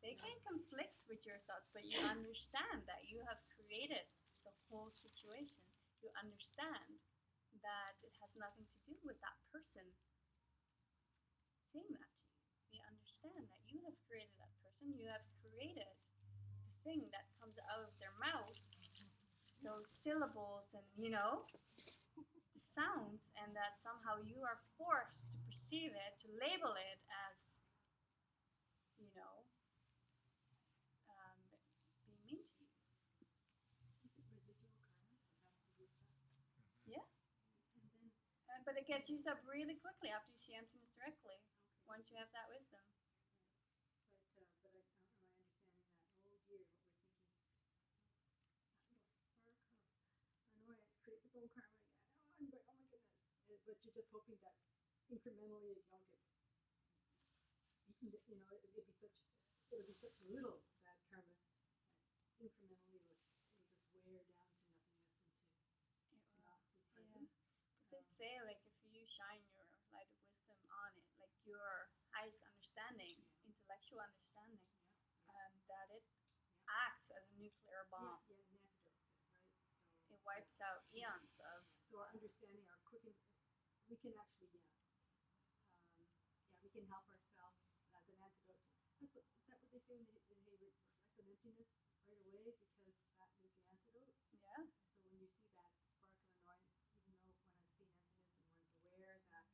They can conflict with your thoughts, but you understand that you have created the whole situation. You understand that it has nothing to do with that person saying that to you. We understand that you have created that person, you have created the thing that comes out of their mouth, those syllables and, the sounds, and that somehow you are forced to perceive it, to label it as, being mean to you. Is it residual karma? Or have to use that? Yeah. And then, But it gets used up really quickly after you see emptiness directly, okay. once you have that wisdom. But am I understanding that? Oh dear, what we're thinking. That little spark of annoyance creates its own karma again. Oh, I'm going, oh my goodness. But you're just hoping that incrementally it all gets beaten. It'd be such little bad karma that incrementally it'll just wear down to nothingness and to not be present. But they say, like, if you shine your light of wisdom on it, like your highest understanding, intellectual understanding, that it acts as a nuclear bomb. Yeah, an antidote, right? So It wipes out eons of. So our understanding, our cooking, we can actually, we can help ourselves as an antidote. Is that what they say when they reflect on emptiness right away, because that is the antidote? Yeah. So when you see that spark of annoyance, even though one has seen emptiness and one's aware that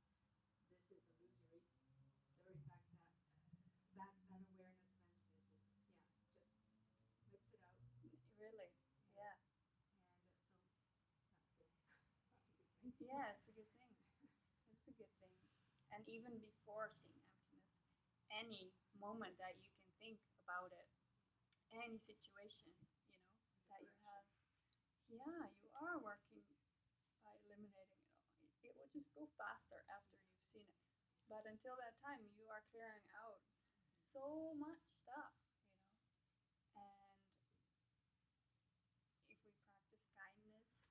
this is illusory, the very fact that that awareness of emptiness is, just whips it out. Really. Yeah. And so that's good. That's a good thing. Yeah, it's a good thing. It's a good thing. And even before seeing emptiness, any moment that you can think about it, any situation, that you have, you are working by eliminating it all. It will just go faster after you've seen it. But until that time, you are clearing out so much stuff, And if we practice kindness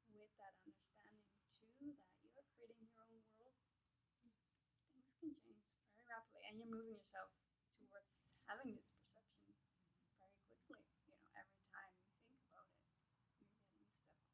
with that understanding too, that you are creating your own world, things can change very rapidly, and you're moving yourself towards having this perception very quickly. Every time you think about it, you're getting a step closer.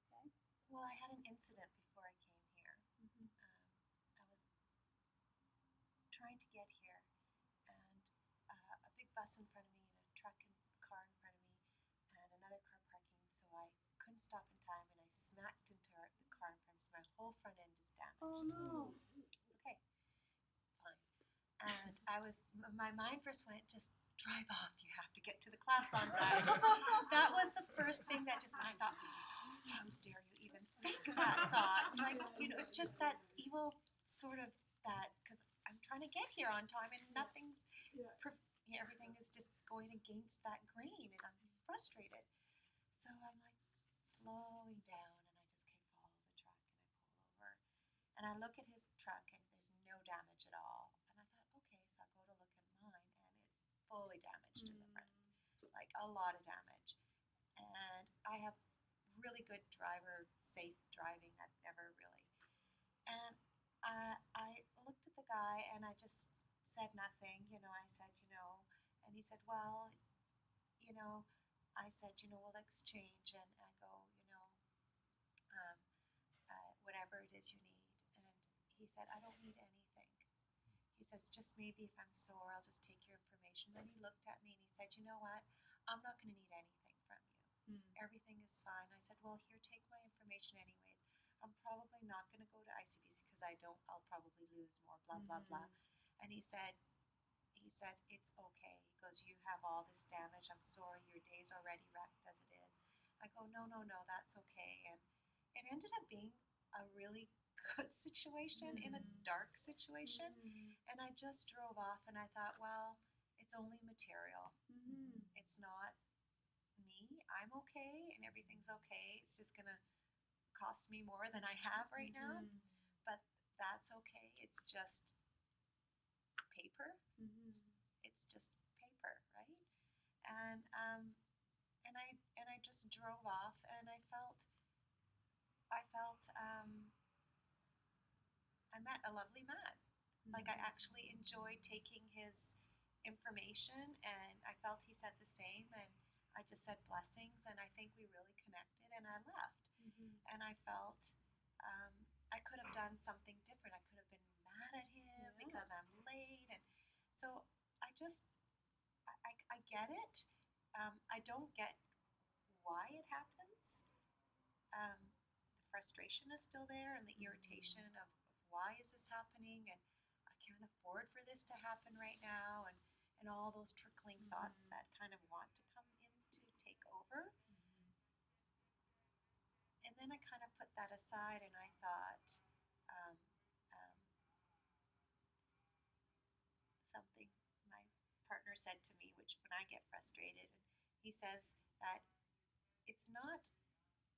Are you okay? Well, I had an incident before I came here. Mm-hmm. I was trying to get here, and a big bus in front of me, and a truck and car in front of me, and another car parking. So I couldn't stop in time, and I smacked into the car in front of me. So my whole front end is damaged. Oh no! It's okay. It's fine. And my mind first went, just drive off. You have to get to the class on time. That was the first thing that I thought, how dare you even think that thought? Like, it's just that evil sort of that, because I'm trying to get here on time and nothing's, everything is just going against that grain, and I'm frustrated. So I'm like slowing down, and I just keep following the truck, and I pull over, and I look at his truck, and there's no damage at all. And I thought, okay, so I'll go to look at mine, and it's fully damaged in the front, like a lot of damage. And I have really good safe driving. I've never really. And I looked at the guy, and I just said nothing. I said, and he said, well, I said, we'll exchange. And I go, whatever it is you need. And he said, I don't need anything. He says, just maybe if I'm sore, I'll just take your information. Then he looked at me and he said, you know what? I'm not going to need anything from you. Everything is fine. I said, well, here, take my information anyways. I'm probably not going to go to ICBC because I'll probably lose more, blah, blah, blah. And he said, it's okay. He goes, you have all this damage. I'm sorry. Your day's already wrecked as it is. I go, no, that's okay. And it ended up being a really good situation in a dark situation. And I just drove off, and I thought, well, it's only material. It's not me. I'm okay, and everything's okay. It's just going to cost me more than I have right now. But that's okay. It's just paper. It's just paper, right? And I just drove off, and I felt I felt I met a lovely man. Like, I actually enjoyed taking his information, and I felt he said the same, and I just said blessings, and I think we really connected, and I left. And I felt I could have done something different. I could have been mad at him because I'm late, and so I just I get it. I don't get why it happens. The frustration is still there, and the irritation of why is this happening, and I can't afford for this to happen right now, and all those trickling thoughts that kind of want to come in to take over. And then I kind of put that aside, and I thought um, um, something my partner said to me, which when I get frustrated, and he says that it's not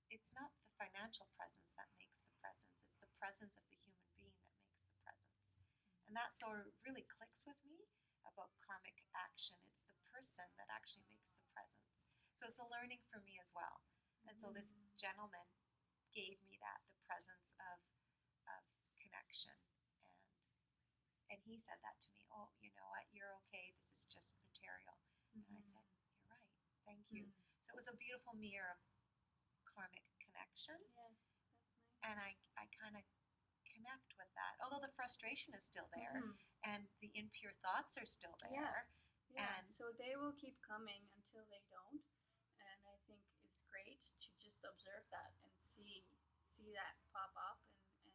it's not the financial presence that makes the presence. It's the presence of the human being that makes the presence. And that sort of really clicks with me about karmic action. It's the person that actually makes the presence. So it's a learning for me as well. And so this gentleman gave me that, the presence of connection. And he said that to me, oh, you know what, you're okay. This is just material. And I said, you're right. Thank you. So it was a beautiful mirror of karmic connection. Yeah, that's nice. And I kind of connect with that. Although the frustration is still there and the impure thoughts are still there. Yeah, And so they will keep coming until they don't. And I think it's great to just observe that and see that pop up, and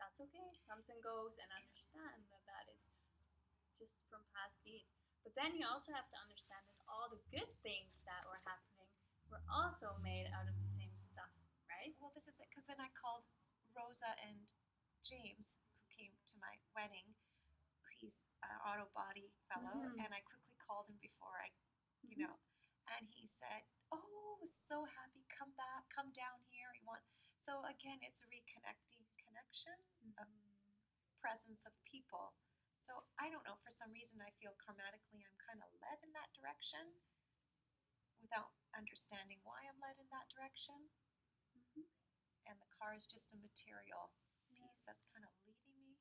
that's okay. Comes and goes, and understand that that is just from past deeds. But then you also have to understand that all the good things that were happening were also made out of the same stuff, right? well, this is it. Because then I called Rosa and James, who came to my wedding. He's an auto body fellow. And I quickly called him before and he said, oh, so happy, come back, come down here. So again, it's a reconnecting connection of presence of people. So I don't know, for some reason I feel karmatically I'm kind of led in that direction without understanding why I'm led in that direction. And the car is just a material piece that's kind of leading me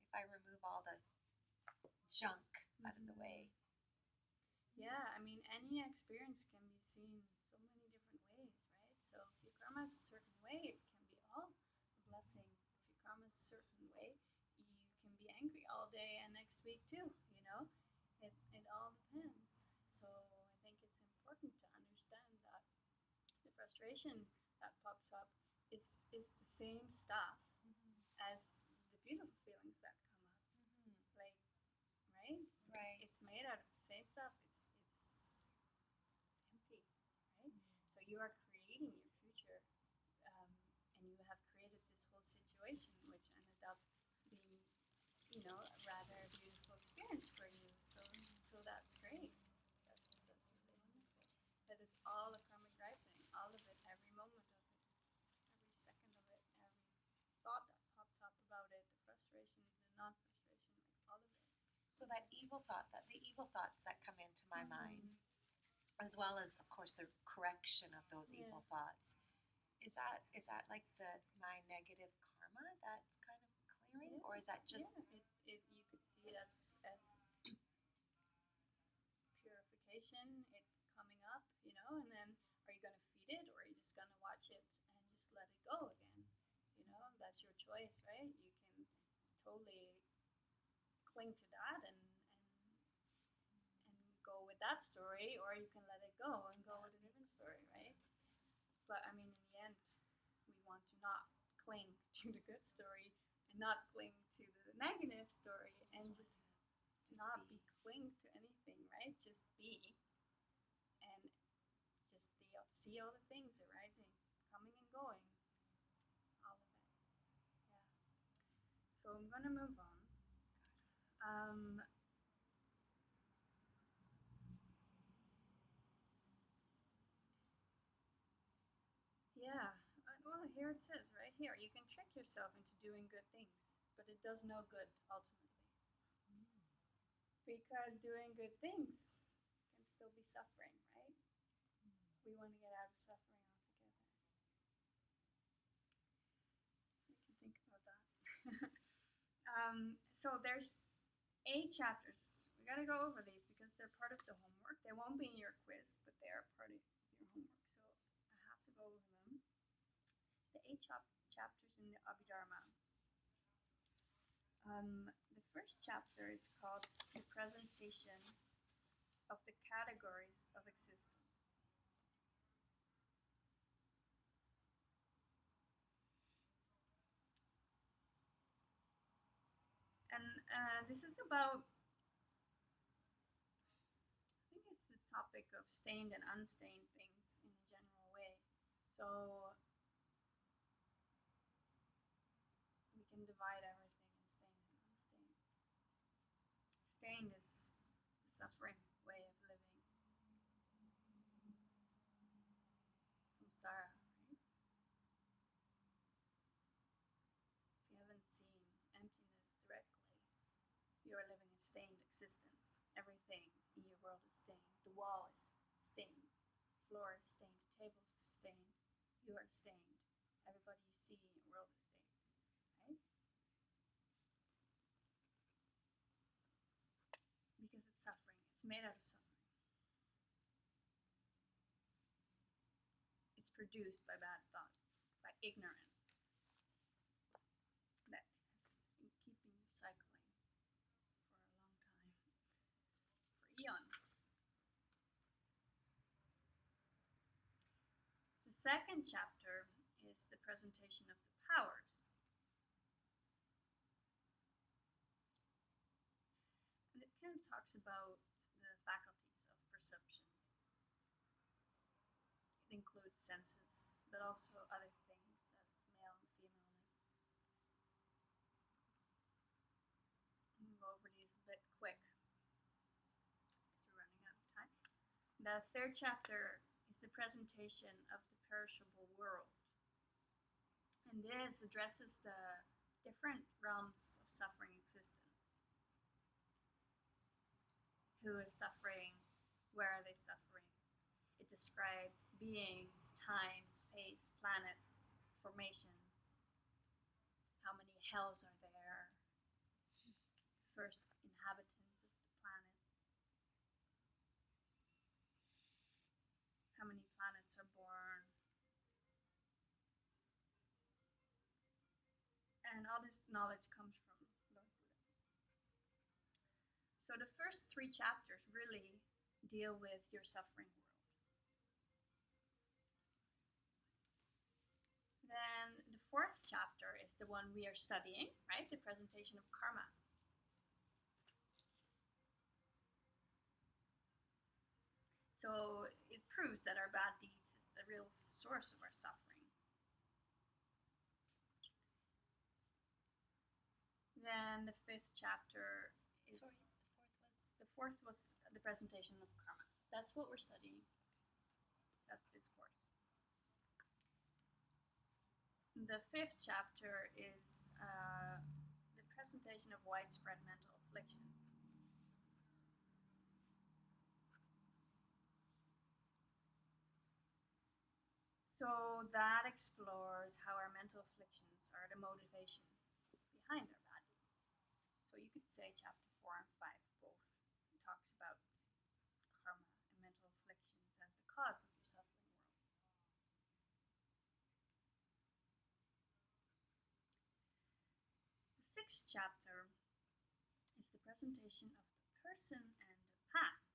if I remove all the junk out of the way. Yeah, I mean, any experience can be seen so many different ways, right? So if your karma is a certain way, it can be all a blessing. If your karma is a certain way, you can be angry all day and next week too, you know? It all depends. So I think it's important to understand that the frustration that pops up is the same stuff as the beautiful feelings that come up. Like, right? Right. It's made out of the same stuff. It's empty, right? So you are creating your future, and you have created this whole situation, which ended up being, a rather beautiful experience for you. So that's great. That's really wonderful. That it's all a karmic ripening, all of it, every moment of it, every second of it, every thought that popped up about it, the frustration, the non-frustration, like all of it. So the evil thoughts that come into my mind, as well as of course the correction of those evil thoughts, is that like my negative karma that's kind of clearing, or is that just you could see it as purification, it coming up, and then are you going to feed it, or are you just going to watch it and just let it go again? That's your choice, right? You can totally cling to that and go with that story, or you can let it go and go with a different story, right? But I mean, in the end, we want to not cling to the good story and not cling to the negative story, and just not be cling to anything, right? Just be, and just see all the things arising, coming and going, all of it. Yeah. So I'm gonna move on. Yeah. Well, here it says, right here, you can trick yourself into doing good things, but it does no good ultimately. Because doing good things can still be suffering, right? We want to get out of suffering altogether. So there's 8 chapters. We gotta go over these because they're part of the homework. They won't be in your quiz, but they are part of your homework. So I have to go over them. The 8 chapters in the Abhidharma. The first chapter is called The Presentation of the Categories of Existence. And this is about, I think it's the topic of stained and unstained things in a general way. So we can divide everything in stained and unstained. Stained is the suffering way of living. Samsara, right? If you haven't seen emptiness directly, you are living a stained existence. Everything in your world is stained. The wall is stained. The floor is stained. The table is stained. You are stained. Everybody you see in your world is stained. Right? Because it's suffering. It's made out of suffering. It's produced by bad thoughts, by ignorance. That has been keeping you cycling for a long time, for eons. The second chapter is the presentation of the powers. And it kind of talks about the faculties of perception. It includes senses, but also other things as male and femaleness. I'm going to go over these a bit quick because we're running out of time. The third chapter is the presentation of the perishable world. And this addresses the different realms of suffering existence. Who is suffering? Where are they suffering? It describes beings, time, space, planets, formations. How many hells are there? First inhabitants of the planet. How many planets are born? And all this knowledge comes from Lord Buddha. So the first 3 chapters really deal with your suffering world. Then the 4th chapter is the one we are studying, right? The presentation of karma. So it proves that our bad deeds is the real source of our suffering. Then the 5th chapter is... Sorry, the fourth was the presentation of karma. That's what we're studying. That's this course. The 5th chapter is the presentation of widespread mental afflictions. So that explores how our mental afflictions are the motivation behind our bad deeds. So you could say chapter 4 and 5 both talks about karma and mental afflictions as the cause of your suffering world. The 6th chapter is the presentation of the person and the path.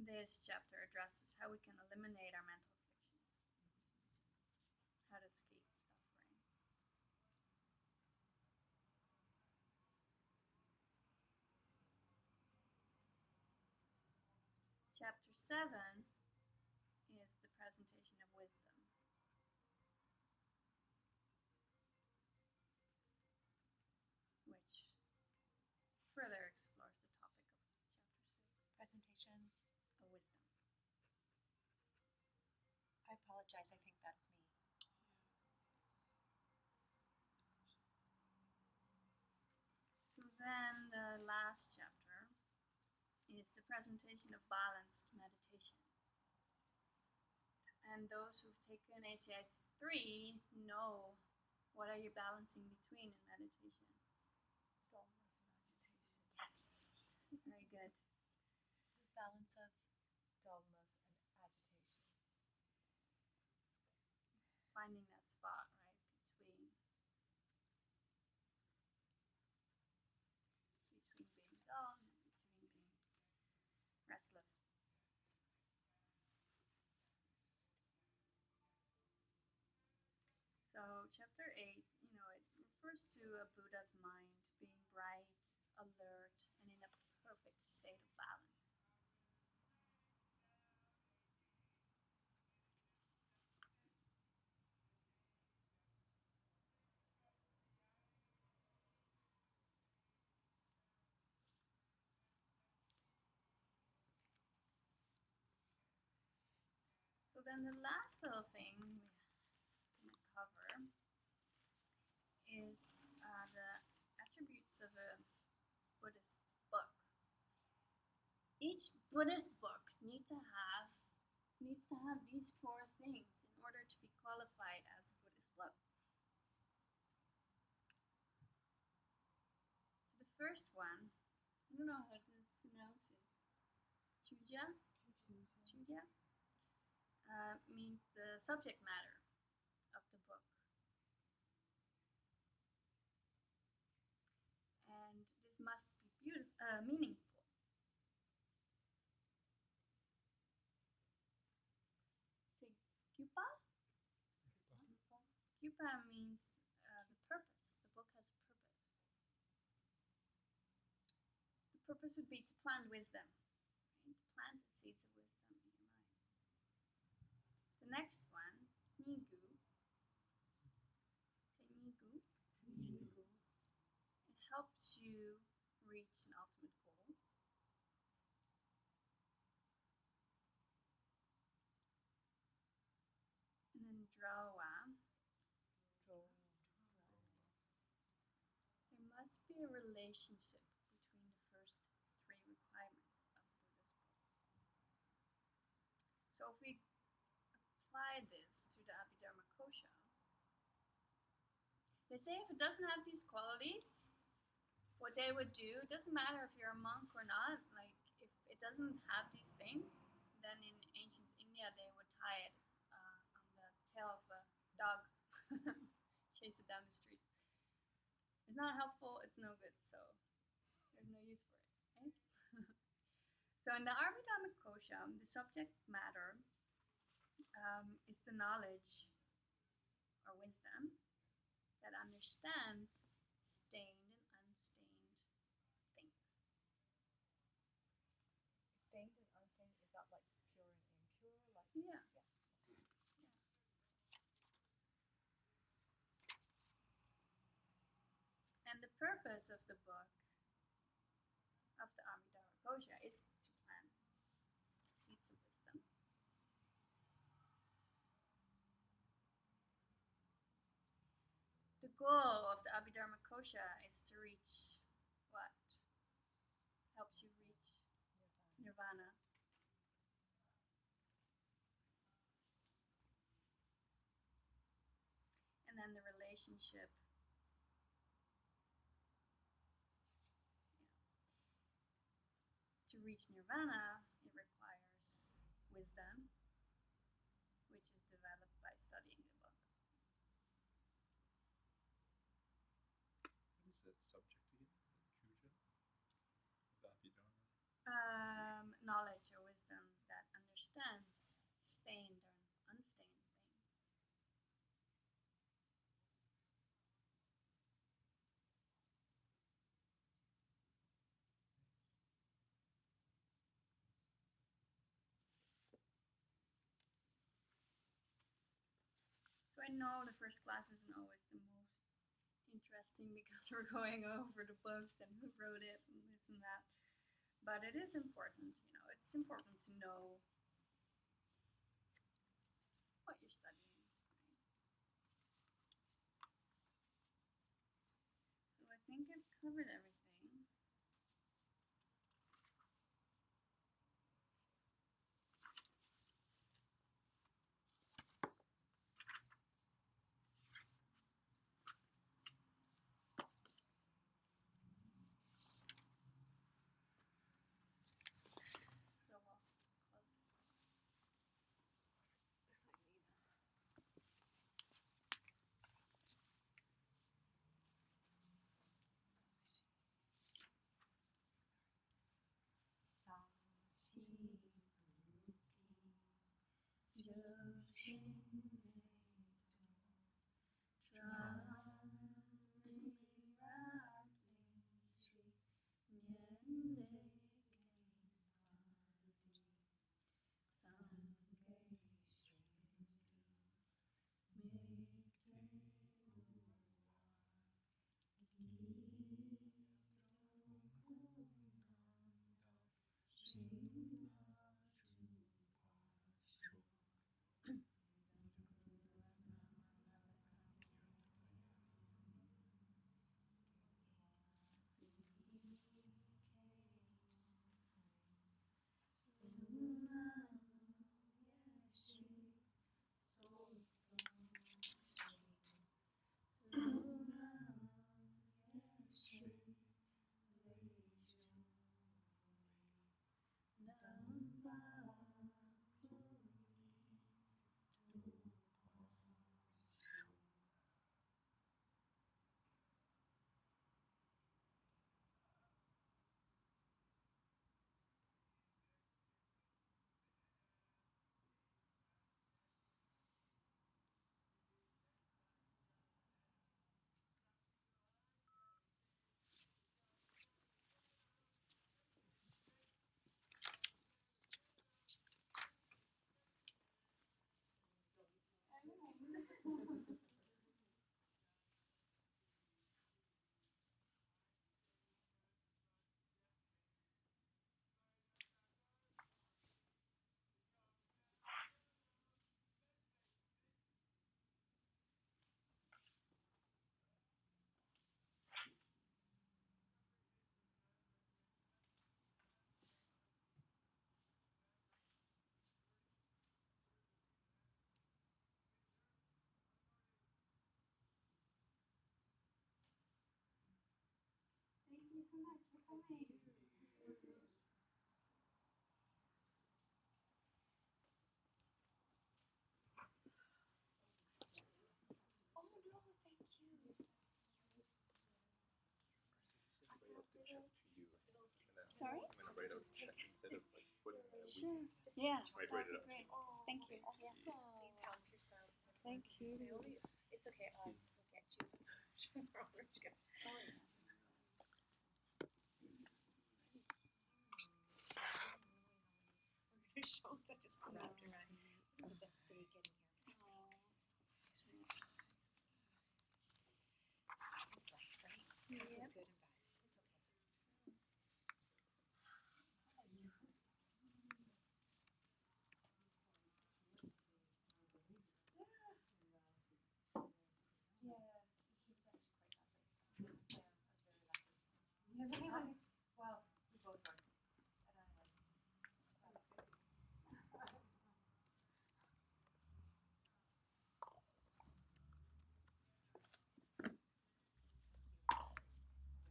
This chapter addresses how we can eliminate our mental afflictions, how to escape suffering. Chapter 7 is the presentation of wisdom. Which further explores the topic of chapter 6. Presentation Of wisdom. I apologize, I think that's me. So then the last chapter is the presentation of balanced meditation. And those who've taken ACI 3 know what are you balancing between in meditation. Dullness and agitation. Yes, very good. The balance of Dullness and agitation. Finding that spot, right, between being dull and between being restless. So chapter 8, it refers to a Buddha's mind being bright, alert, and in a perfect state of balance. So then the last little thing we're going to cover is the attributes of a Buddhist book. Each Buddhist book needs to have these 4 things in order to be qualified as a Buddhist book. So the first one, I don't know how to pronounce it. Chuja means the subject matter of the book. And this must be meaningful. Say Gyupa? Gyupa means the purpose. The book has a purpose. The purpose would be to plant wisdom. Right? To plant the seeds of wisdom in your mind. The next one, Nigu. Say Nigu. It helps you reach an ultimate goal. And then Drawa. There must be a relationship between the first 3 requirements of a Buddhist book. So if we apply this to the Abhidharma Kosha, they say if it doesn't have these qualities, what they would do, it doesn't matter if you're a monk or not, like if it doesn't have these things, then in ancient India they would tie it on the tail of a dog, chase it down the street. It's not helpful, it's no good, so there's no use for it, right? So in the Abhidharma Kosha, the subject matter is the knowledge or wisdom that understands stained and unstained things. Stained and unstained, is that like pure and impure? Like Yeah. And the purpose of the book, of the Abhidharma Kosha, is to plant seeds of wisdom. The goal of the Abhidharma Kosha is to reach what? Helps you reach nirvana. And then the relationship. To reach nirvana, it requires wisdom, which is developed by studying the book. What is that subject again? The Chuja? The Abhidharma? Knowledge or wisdom that understands stained or unstained things. So I know the first class isn't always the most interesting because we're going over the books and who wrote it and this and that. But it is important, it's important to know what you're studying. Right? So I think I've covered everything. Thank you so much for coming. Oh no, thank you. Sorry? I'm gonna write out a check instead of like putting a week. Sure. Yeah, Might that'd write it be out. great. Oh, Thank you. Awesome. Please help yourselves. Thank you. It's okay. We'll get you. Mariska. Oh, yeah. Your shows I just put after that. It's the best day getting here. It's life, right? There's Yep. good and bad. It's okay. Yeah, he's actually quite lovely. Yeah, I was very lucky. Yes, anyway. Well, we both were. And I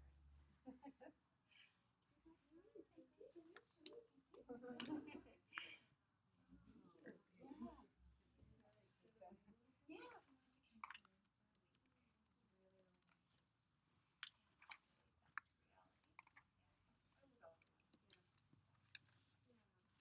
was. I did.